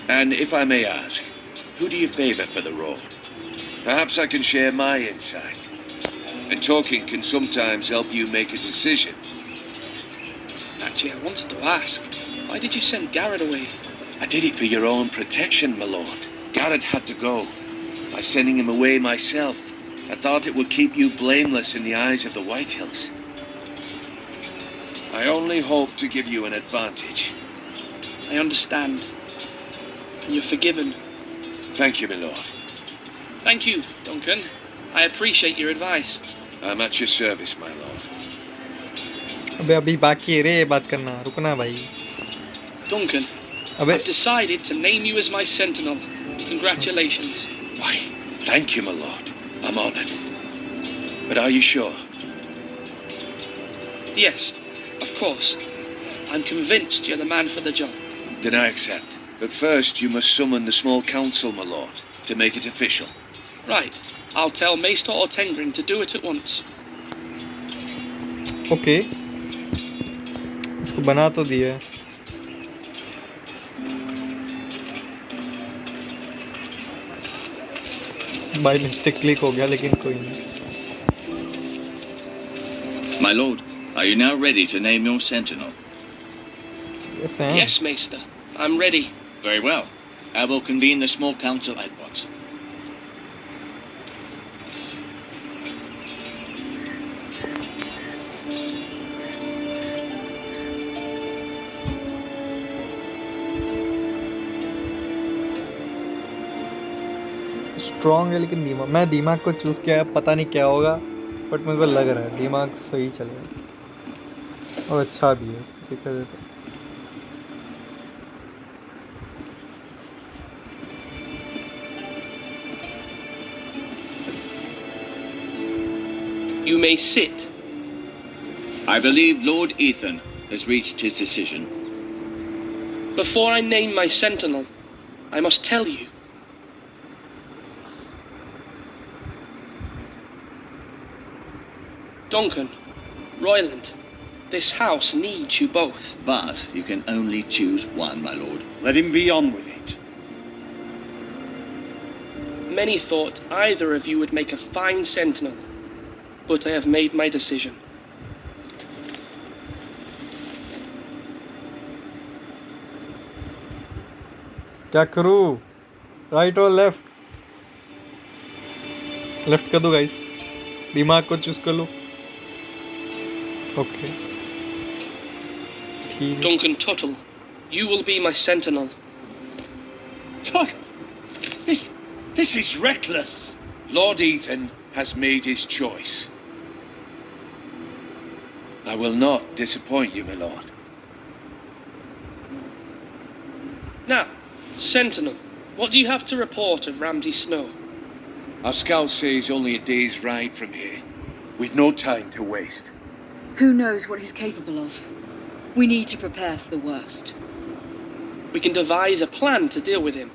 And if I may ask, who do you favour for the role? Perhaps I can share my insight. And talking can sometimes help you make a decision. Actually, I wanted to ask, why did you send Garrett away? I did it for your own protection, my lord. Garrett had to go. By sending him away myself, I thought it would keep you blameless in the eyes of the Whitehills. I only hope to give you an advantage. I understand. And you're forgiven. Thank you, my lord. Thank you, Duncan. I appreciate your advice. I'm at your service, my lord. अबे बाकी है रे बात करना, रुकना भाई. Duncan, I've decided to name you as my sentinel. Congratulations. Why, thank you, my lord. I'm honoured. But are you sure? Yes, of course. I'm convinced you're the man for the job. Then I accept. But first you must summon the small council, my lord, to make it official. Right. I'll tell Maester Ortengrin to do it at once. Okay. इसको बना तो दिया. By mistake click हो गया लेकिन कोई नहीं. My lord, are you now ready to name your sentinel? Yes, I am. Yes, Maester. I'm ready. Very well. I will convene the small council at once. Strong है लेकिन मैं दिमाग को चूज किया है, पता नहीं क्या होगा, बट मेरे को लग रहा है दिमाग सही चलेगा और अच्छा भी है. देखा जाए तो You may sit. I believe Lord Ethan has reached his decision. Before I name my sentinel, I must tell you. Duncan, Royland, this house needs you both. But you can only choose one, my lord. Let him be on with it. Many thought either of you would make a fine sentinel, but I have made my decision. क्या करूँ? Right और left? Left कर दो guys. दिमाग को choose कर लो. Okay. ठीक है. Duncan Tuttle, you will be my sentinel. Tut! This is reckless. Lord Ethan has made his choice. I will not disappoint you, my lord. Now, sentinel, what do you have to report of Ramsay Snow? Our scout says only a day's ride from here, with no time to waste. Who knows what he's capable of? We need to prepare for the worst. We can devise a plan to deal with him.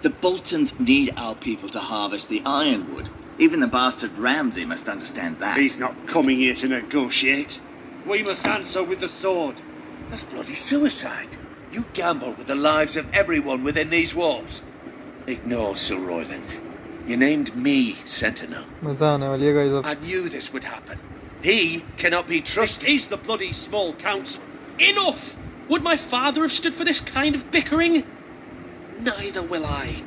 The Boltons need our people to harvest the ironwood. Even the bastard Ramsay must understand that. He's not coming here to negotiate. We must answer with the sword. That's bloody suicide. You gamble with the lives of everyone within these walls. Ignore Sir Royland. You named me sentinel. मजा आने वाली है guys. I knew this would happen. He cannot be trusted. He's the bloody small council. Enough! Would my father have stood for this kind of bickering? Neither will I.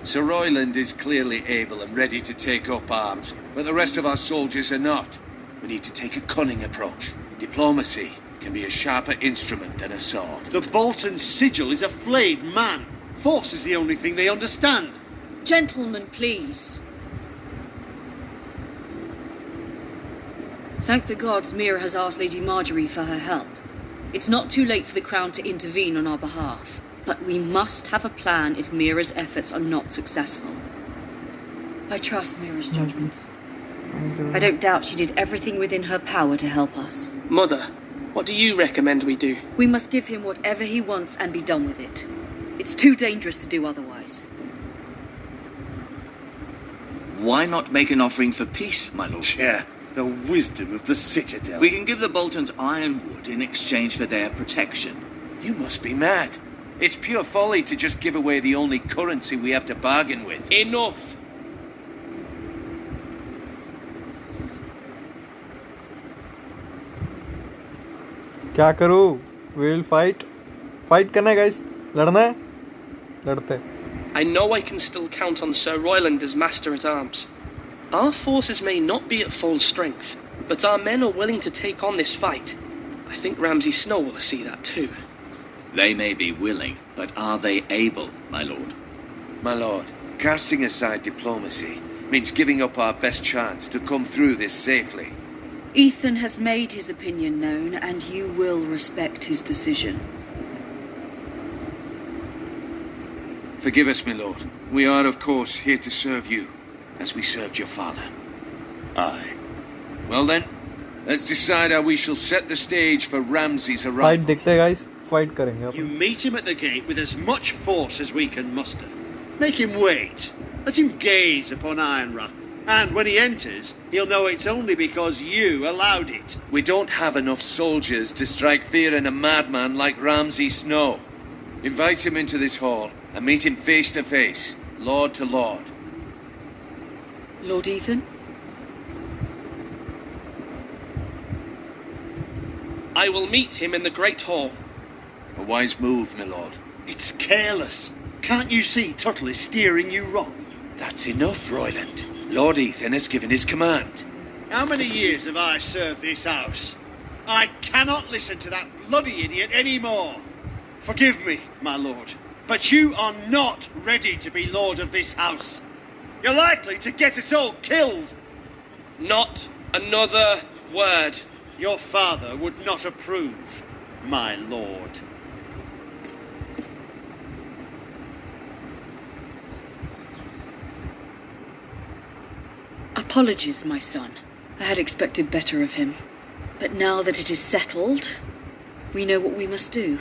Sir Royland is clearly able and ready to take up arms, but the rest of our soldiers are not. We need to take a cunning approach. Diplomacy, can be a sharper instrument than a sword. The Bolton sigil is a flayed man. Force is the only thing they understand. Gentlemen, please. Thank the gods Mira has asked Lady Marjorie for her help. It's not too late for the Crown to intervene on our behalf, but we must have a plan if Mira's efforts are not successful. I trust Mira's judgment. I don't doubt she did everything within her power to help us. Mother, what do you recommend we do? We must give him whatever he wants and be done with it. It's too dangerous to do otherwise. Why not make an offering for peace, my lord? Yeah, the wisdom of the Citadel. We can give the Boltons ironwood in exchange for their protection. You must be mad. It's pure folly to just give away the only currency we have to bargain with. Enough! क्या करूँ? We will fight. Fight करना है guys. लड़ना है? लड़ते. I know I can still count on Sir Royland as master-at-arms. Our forces may not be at full strength, but our men are willing to take on this fight. I think Ramsay Snow will see that too. They may be willing, but are they able, my lord? My lord, casting aside diplomacy means giving up our best chance to come through this safely. Ethan has made his opinion known, and you will respect his decision. Forgive us, my lord. We are, of course, here to serve you, as we served your father. Aye. Well then, let's decide how we shall set the stage for Ramsay's arrival. Fight देखते हैं guys. Fight करेंगे अपन. You meet him at the gate with as much force as we can muster. Make him wait. Let him gaze upon Ironrath. And when he enters, he'll know it's only because you allowed it. We don't have enough soldiers to strike fear in a madman like Ramsay Snow. Invite him into this hall and meet him face to face, lord to lord. Lord Ethan? I will meet him in the Great Hall. A wise move, my lord. It's careless. Can't you see Tuttle is steering you wrong? That's enough, Royland. Lord Ethan has given his command. How many years have I served this house? I cannot listen to that bloody idiot anymore. Forgive me, my lord, but you are not ready to be lord of this house. You're likely to get us all killed. Not another word. Your father would not approve, my lord. Apologies, my son. I had expected better of him. But now that it is settled, we know what we must do.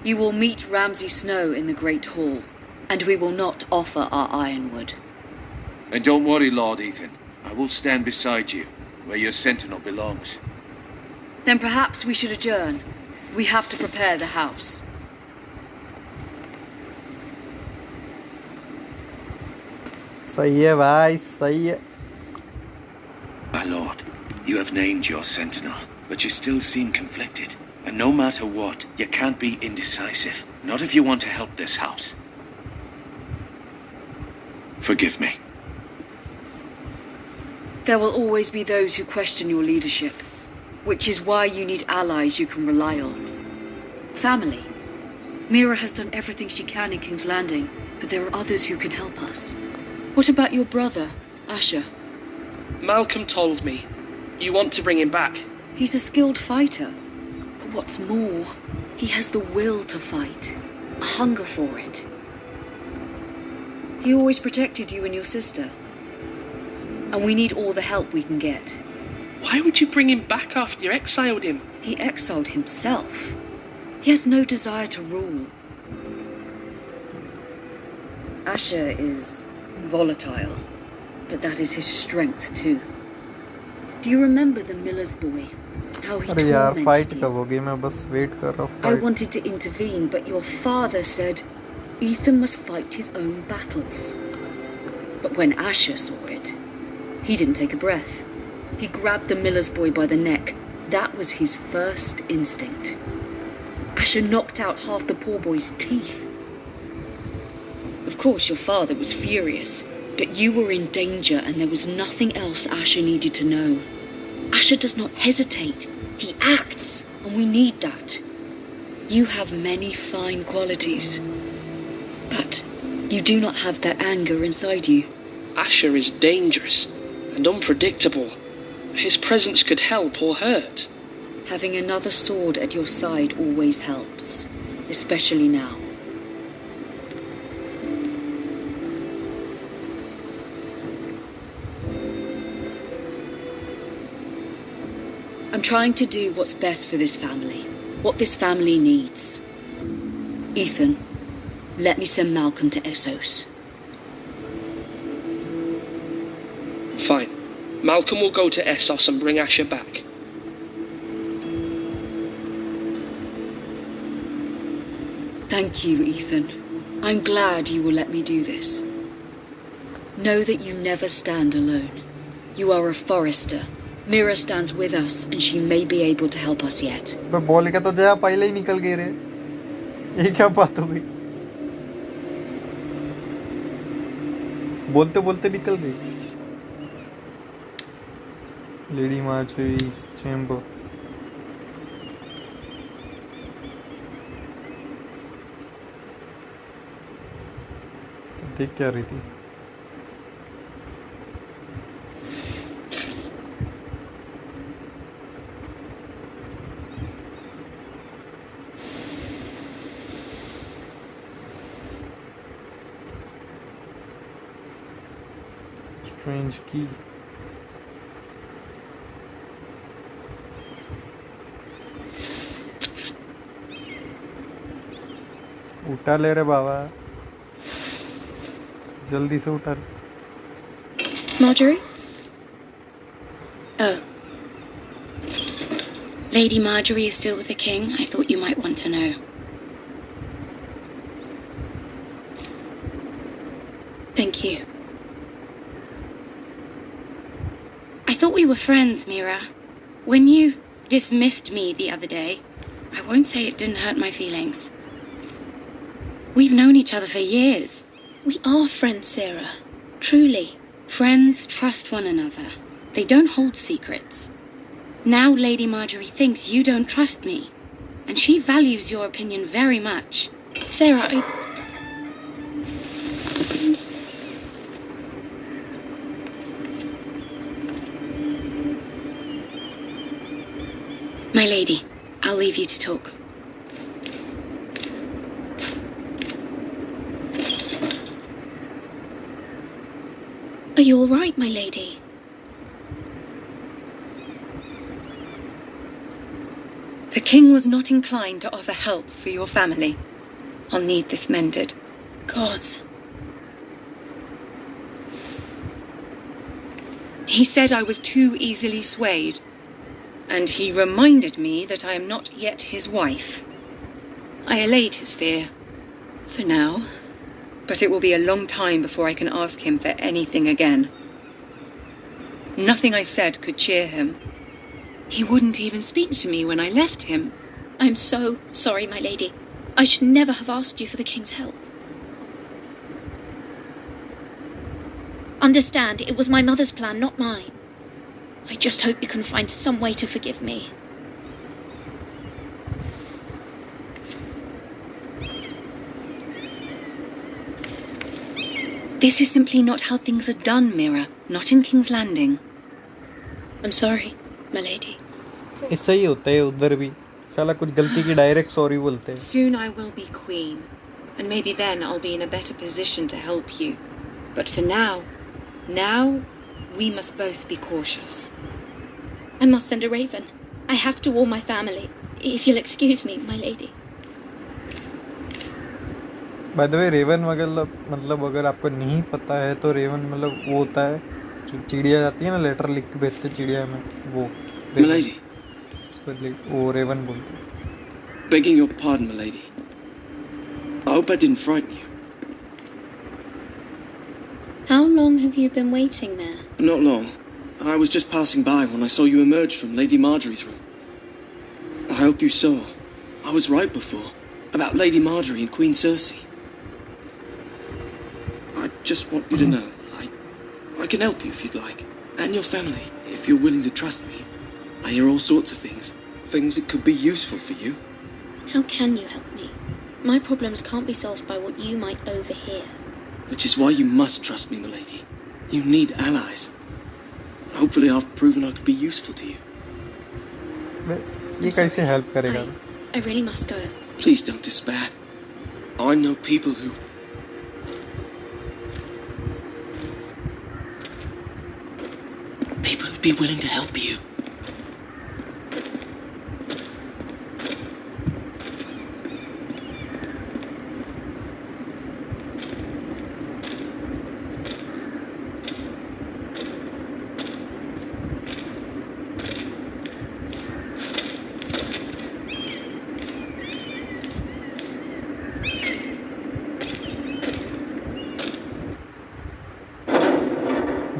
You will meet Ramsay Snow in the Great Hall, and we will not offer our ironwood. And don't worry, Lord Ethan. I will stand beside you, where your sentinel belongs. Then perhaps we should adjourn. We have to prepare the house. सही है भाई, सही है. My lord, you have named your sentinel, but you still seem conflicted. And no matter what, you can't be indecisive. Not if you want to help this house. Forgive me. There will always be those who question your leadership, which is why you need allies you can rely on. Family. Mira has done everything she can in King's Landing, but there are others who can help us. What about your brother, Asher? Malcolm told me. You want to bring him back? He's a skilled fighter. But what's more, he has the will to fight, a hunger for it. He always protected you and your sister. And we need all the help we can get. Why would you bring him back after you exiled him? He exiled himself. He has no desire to rule. Asher is volatile, but that is his strength too. Do you remember the miller's boy? How he अरे यार tormented fight you? कब होगी? मैं बस wait कर रहा हूँ. I wanted to intervene, but your father said Ethan must fight his own battles. But when Asher saw it, he didn't take a breath. He grabbed the miller's boy by the neck. That was his first instinct. Asher knocked out half the poor boy's teeth. Of course, your father was furious, but you were in danger and there was nothing else Asher needed to know. Asher does not hesitate. He acts, and we need that. You have many fine qualities, but you do not have that anger inside you. Asher is dangerous and unpredictable. His presence could help or hurt. Having another sword at your side always helps, especially now. I'm trying to do what's best for this family, what this family needs. Ethan, let me send Malcolm to Essos. Fine. Malcolm will go to Essos and bring Asher back. Thank you, Ethan. I'm glad you will let me do this. Know that you never stand alone. You are a Forrester. Mira stands with us, and she may be able to help us yet. मैं बोल के तो जया पहले ही निकल गए रे. ये क्या बात हो गई? बोलते बोलते निकल गई. Lady Marjorie's chamber. देख क्या रही थी? Strange key. उठा ले रे बाबा. जल्दी से उठा. Marjorie? Oh. Lady Marjorie is still with the king. I thought you might want to know. Thank you. I thought we were friends, Mira. When you dismissed me the other day, I won't say it didn't hurt my feelings. We've known each other for years. We are friends, Sarah. Truly. Friends trust one another. They don't hold secrets. Now Lady Marjorie thinks you don't trust me, and she values your opinion very much. Sarah, My lady, I'll leave you to talk. Are you all right, my lady? The king was not inclined to offer help for your family. I'll need this mended. Gods. He said I was too easily swayed. And he reminded me that I am not yet his wife. I allayed his fear. For now. But it will be a long time before I can ask him for anything again. Nothing I said could cheer him. He wouldn't even speak to me when I left him. I'm so sorry, my lady. I should never have asked you for the king's help. Understand, it was my mother's plan, not mine. I just hope you can find some way to forgive me. This is simply not how things are done, Mira. Not in King's Landing. I'm sorry, my lady. ऐसा ही होता है उधर भी. साला कुछ गलती की direct sorry बोलते हैं. Soon I will be queen, and maybe then I'll be in a better position to help you. But for now, we must both be cautious. I must send a raven. I have to warn my family. If you'll excuse me, my lady. By the way, Raven मतलब अगर आपको नहीं पता है तो Raven मतलब वो होता है जो चिड़िया जाती है ना, लेटर लिख के भेजते चिड़िया में, वो Milady. वो रेवन बोलते हैं. Begging your pardon, milady. I hope I didn't frighten you. How long have you been waiting there? Not long. I was just passing by when I saw you emerge from Lady Marjorie's room. I hope you saw. I was right before. About Lady Marjorie and Queen Cersei. I just want you to know, I can help you if you'd like. And your family, if you're willing to trust me. I hear all sorts of things. things that could be useful for you. How can you help me? My problems can't be solved by what you might overhear. Which is why you must trust me, milady. You need allies. Hopefully I've proven I could be useful to you. ये कैसे help करेगा? I really must go. Please don't despair. I know people who'd be willing to help you.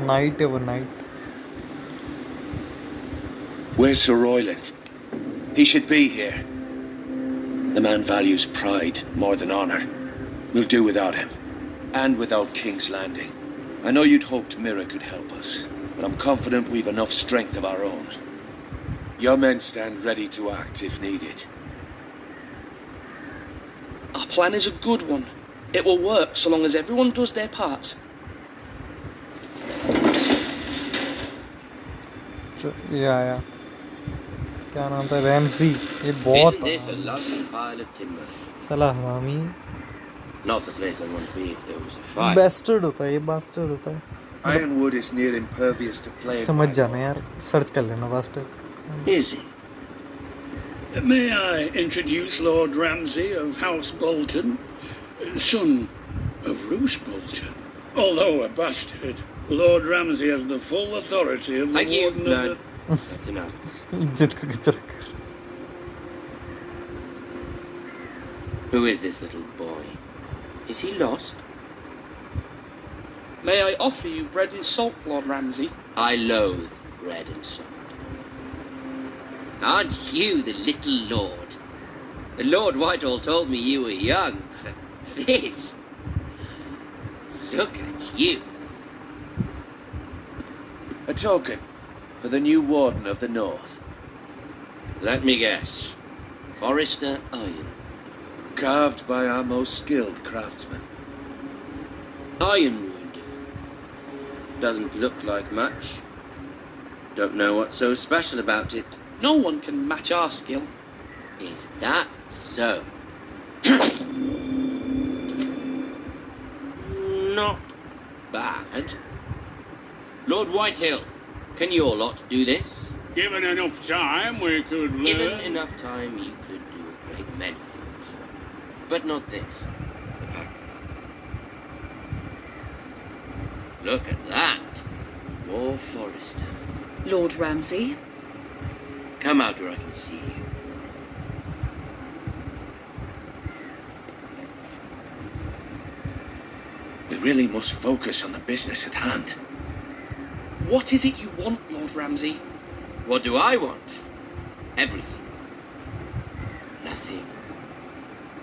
Night over night. Where's Sir Royland? He should be here. The man values pride more than honor. We'll do without him. And without King's Landing. I know you'd hoped Mira could help us, but I'm confident we've enough strength of our own. Your men stand ready to act if needed. Our plan is a good one. It will work so long as everyone does their part. Yeah. क्या नाम था Ramsay ये बहुत Isn't this a lovely pile of timber? साला हरामी Not the place I want to be if there was a fire. bastard होता है ये bastard होता है Ironwood is near impervious to flame. समझ जाना यार सर्च कर लेना bastard. Is he? May I introduce Lord Ramsay of House Bolton, son of Roose Bolton. Although a bastard, Lord Ramsay has the full authority of the Thank you. Warden of No, the... that's enough. इज्जत का कचरा कर Who is this little boy? Is he lost? May I offer you bread and salt, Lord Ramsay? I loathe bread and salt. Aren't you the little lord? The Lord Whitehall told me you were young, but this... Look at you. A token for the new Warden of the North. Let me guess. Forrester Iron. Carved by our most skilled craftsmen. Ironwood. Doesn't look like much. Don't know what's so special about it. No one can match our skill. Is that so? Not bad. Lord Whitehill, can your lot do this? Given enough time, we could learn. Given enough time, you could do a great many things. But not this, apparently. Look at that. More Forrester. Lord Ramsay? Come out where I can see you. We really must focus on the business at hand. What is it you want, Lord Ramsay? What do I want? Everything. Nothing.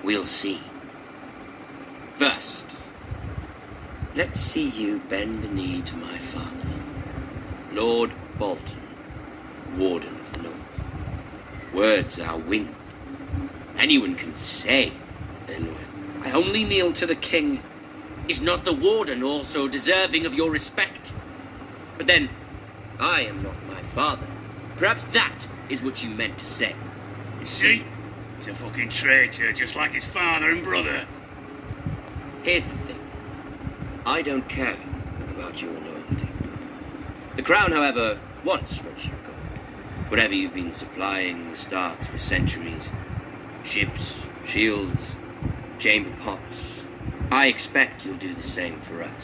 We'll see. First, let's see you bend the knee to my father, Lord Bolton, Warden of the North. Words are wind. Anyone can say they're loyal. I only kneel to the king. Is not the Warden also deserving of your respect? But then, I am not my father. Perhaps that is what you meant to say. You see? He's a fucking traitor, just like his father and brother. Here's the thing. I don't care about your loyalty. The Crown, however, wants what you've got. Whatever you've been supplying the Starks for centuries. Ships, shields, chamber pots. I expect you'll do the same for us.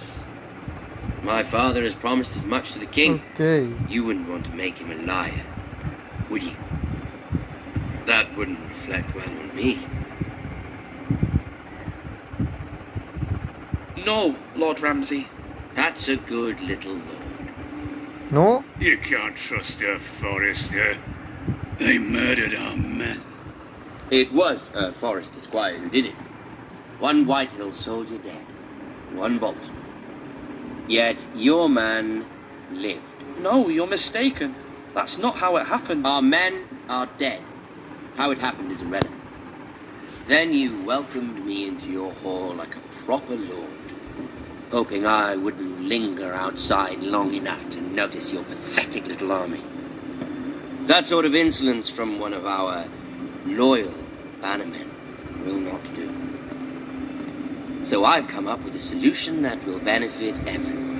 My father has promised as much to the king. Okay. You wouldn't want to make him a liar, would you? That wouldn't reflect well on me. No, Lord Ramsay. That's a good little lord. No? You can't trust a Forrester. They murdered our men. It was a Forrester squire who did it. One Whitehill soldier dead. One Bolton. Yet your man lived. No, you're mistaken. That's not how it happened. Our men are dead. How it happened is irrelevant. Then you welcomed me into your hall like a proper lord, hoping I wouldn't linger outside long enough to notice your pathetic little army. That sort of insolence from one of our loyal bannermen will not do. So I've come up with a solution that will benefit everyone.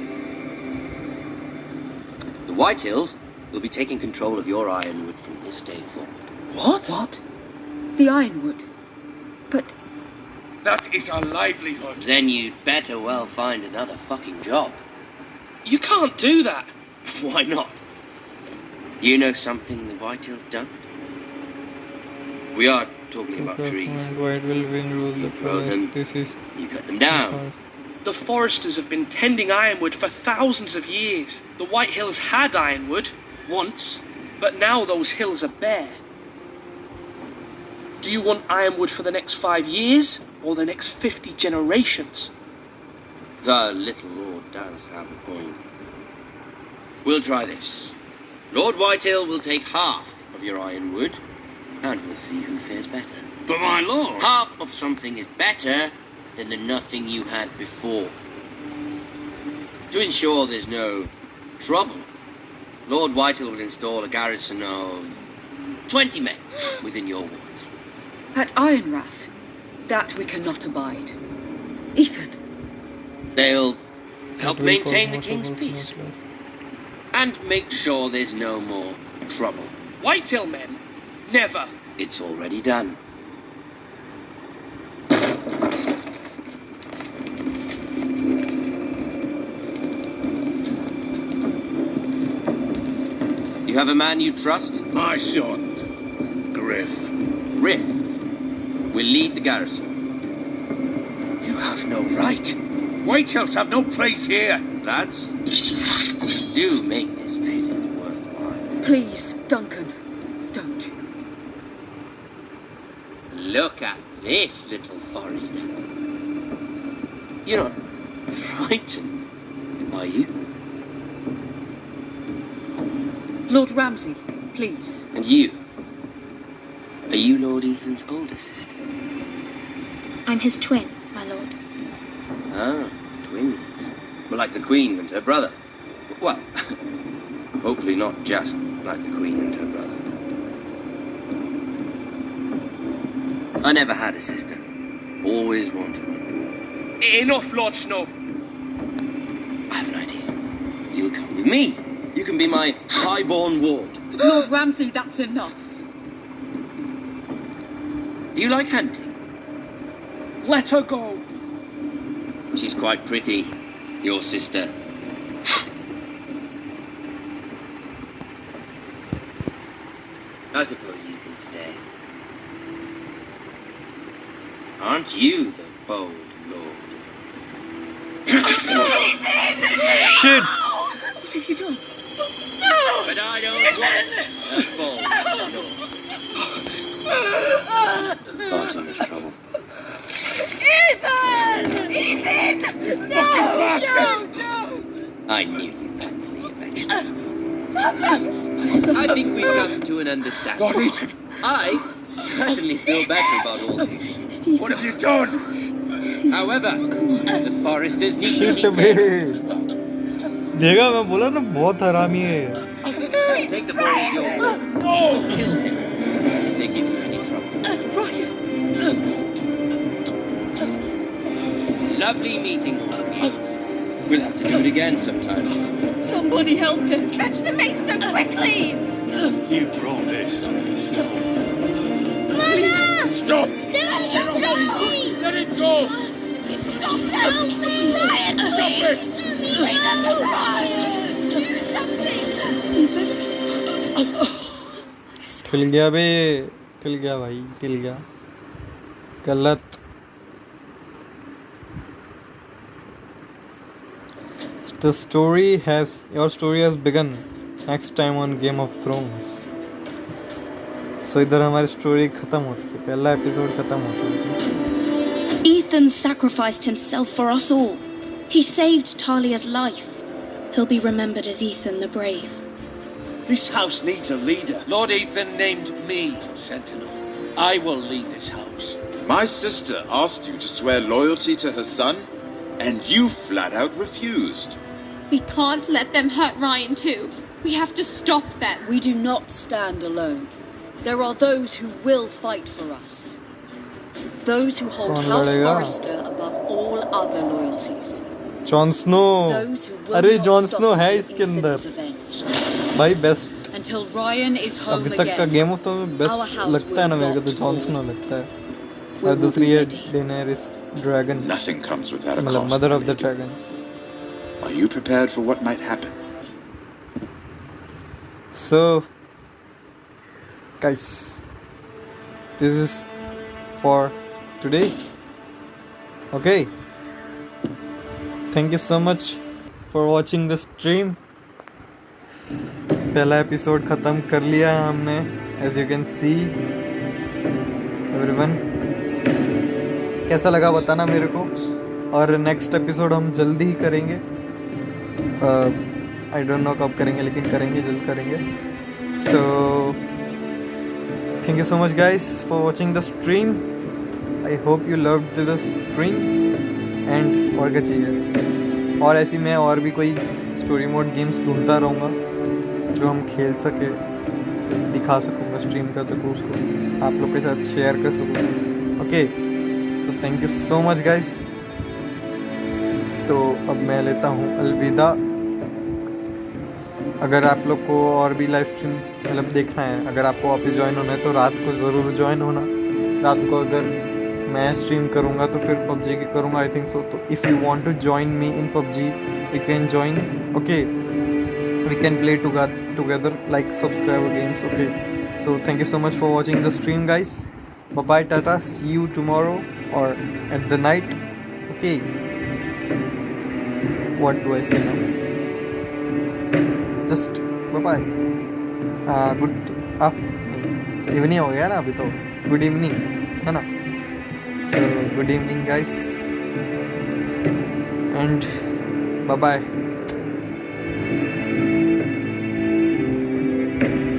The Whitehills will be taking control of your ironwood from this day forward. What? What? The ironwood? But... That is our livelihood. Then you'd better well find another fucking job. You can't do that. Why not? You know something the Whitehills don't? We are talking about trees. White will win rule the grow them, This is you cut them down. The foresters have been tending ironwood for thousands of years. The Whitehills had ironwood, once, but now those hills are bare. Do you want ironwood for the next 5 years, or the next 50 generations? The little lord does have a point. We'll try this. Lord Whitehill will take half of your ironwood, and we'll see who fares better. But my lord... Half of something is better than the nothing you had before. To ensure there's no trouble, Lord Whitehill will install a garrison of 20 men within your walls. At Ironrath? That we cannot abide. Ethan. They'll help maintain the king's peace. And make sure there's no more trouble. Whitehill men? Never. It's already done. You have a man you trust? My son, Griff. Griff will lead the garrison. You have no right. Whitehills have no place here. Lads, do make this visit worthwhile. Please, Duncan, don't. Look at this, little forester. You're not frightened, are you? Lord Ramsay, please. And you? Are you Lord Ethan's older sister? I'm his twin, my lord. Ah, twins. Well, like the Queen and her brother. Well, hopefully not just like the Queen and her brother. I never had a sister. Always wanted one. Enough, Lord Snow. I have an idea. You'll come with me. You can be my highborn ward. Lord Ramsay, that's enough. Do you like hunting? Let her go. She's quite pretty, your sister. I suppose you can stay. Aren't you the bold lord? Shit! What have you done? But I don't want a bold lord. Far too much trouble. Ethan! Ethan! No! No! I knew you'd back me eventually. I think we've come to an understanding. Lord Ethan! I certainly feel better about all this. What have you done? However, the foresters need to Shit keep बे देखा मैं बोला ना बहुत हरामी है Take the boy as your ward. Kill him if they give you any trouble. Lovely meeting all of you. We'll have to do it again sometime. Somebody help him. Fetch the mace so quickly! You brought this on yourself. Mother! Stop! Let him go! Let it go! Stop them! Ryan, Stop it! Bring them to Ryan! Do something! खिल गया बे खिल गया भाई खिल गया गलत your story has begun next time on Game of Thrones. So इधर हमारी स्टोरी खत्म होती है पहला एपिसोड खत्म होता है Ethan sacrificed himself for us all. He saved Talia's life. He'll be remembered as Ethan the Brave. This house needs a leader. Lord Ethan named me Sentinel. I will lead this house. My sister asked you to swear loyalty to her son, and you flat out refused. We can't let them hurt Ryan too. We have to stop them. We do not stand alone. There are those who will fight for us. Those who hold कौन House लड़ेगा? Forrester above all other loyalties. Jon Snow Those who will अरे not John stop snow है until इसके Ethan अंदर is avenged. भाई best Until Ryan is home अभी तक का again. गेम ऑफ थ्रोन में Our बेस्ट house लगता है ना will मेरे को तो not जॉन fall. स्नो लगता है We और will दूसरी be है ready. Daenerys dragon Nothing comes without a मतलब cost. Mother of the dragons Are you prepared for what might happen? So guys, this is for today. Okay, thank you so much for watching the stream. पहला episode ख़त्म कर लिया है हमने, as you can see everyone. कैसा लगा बताना मेरे को, और नेक्स्ट एपिसोड हम जल्दी ही करेंगे. आई डोंट नो कब करेंगे, लेकिन करेंगे, जल्द करेंगे. सो thank you so much guys for watching the stream. I hope you loved the stream and और क्या चाहिए. और ऐसी मैं और भी कोई स्टोरी मोड गेम्स ढूंढता रहूँगा जो हम खेल सके, दिखा सकूँगा, स्ट्रीम कर सकूँ, उसको आप लोग के साथ शेयर कर सकूँ. Okay, so thank you so much guys. तो अब मैं लेता हूँ अलविदा. अगर आप लोग को और भी लाइव स्ट्रीम मतलब देखना है, अगर आपको वापस ज्वाइन होना है तो रात को ज़रूर ज्वाइन होना. रात को अगर मैं स्ट्रीम करूँगा तो फिर पबजी की करूँगा, आई थिंक सो. तो if you want to join me in PUBG you can join. Okay, we can play together like subscriber games. Okay, so thank you so much for watching the stream guys. Bye bye, tata, see you tomorrow और at the night. Okay, what do I say now? Just bye bye. Good evening हो गया ना अभी तो. Good evening है ना. So good evening guys and bye bye.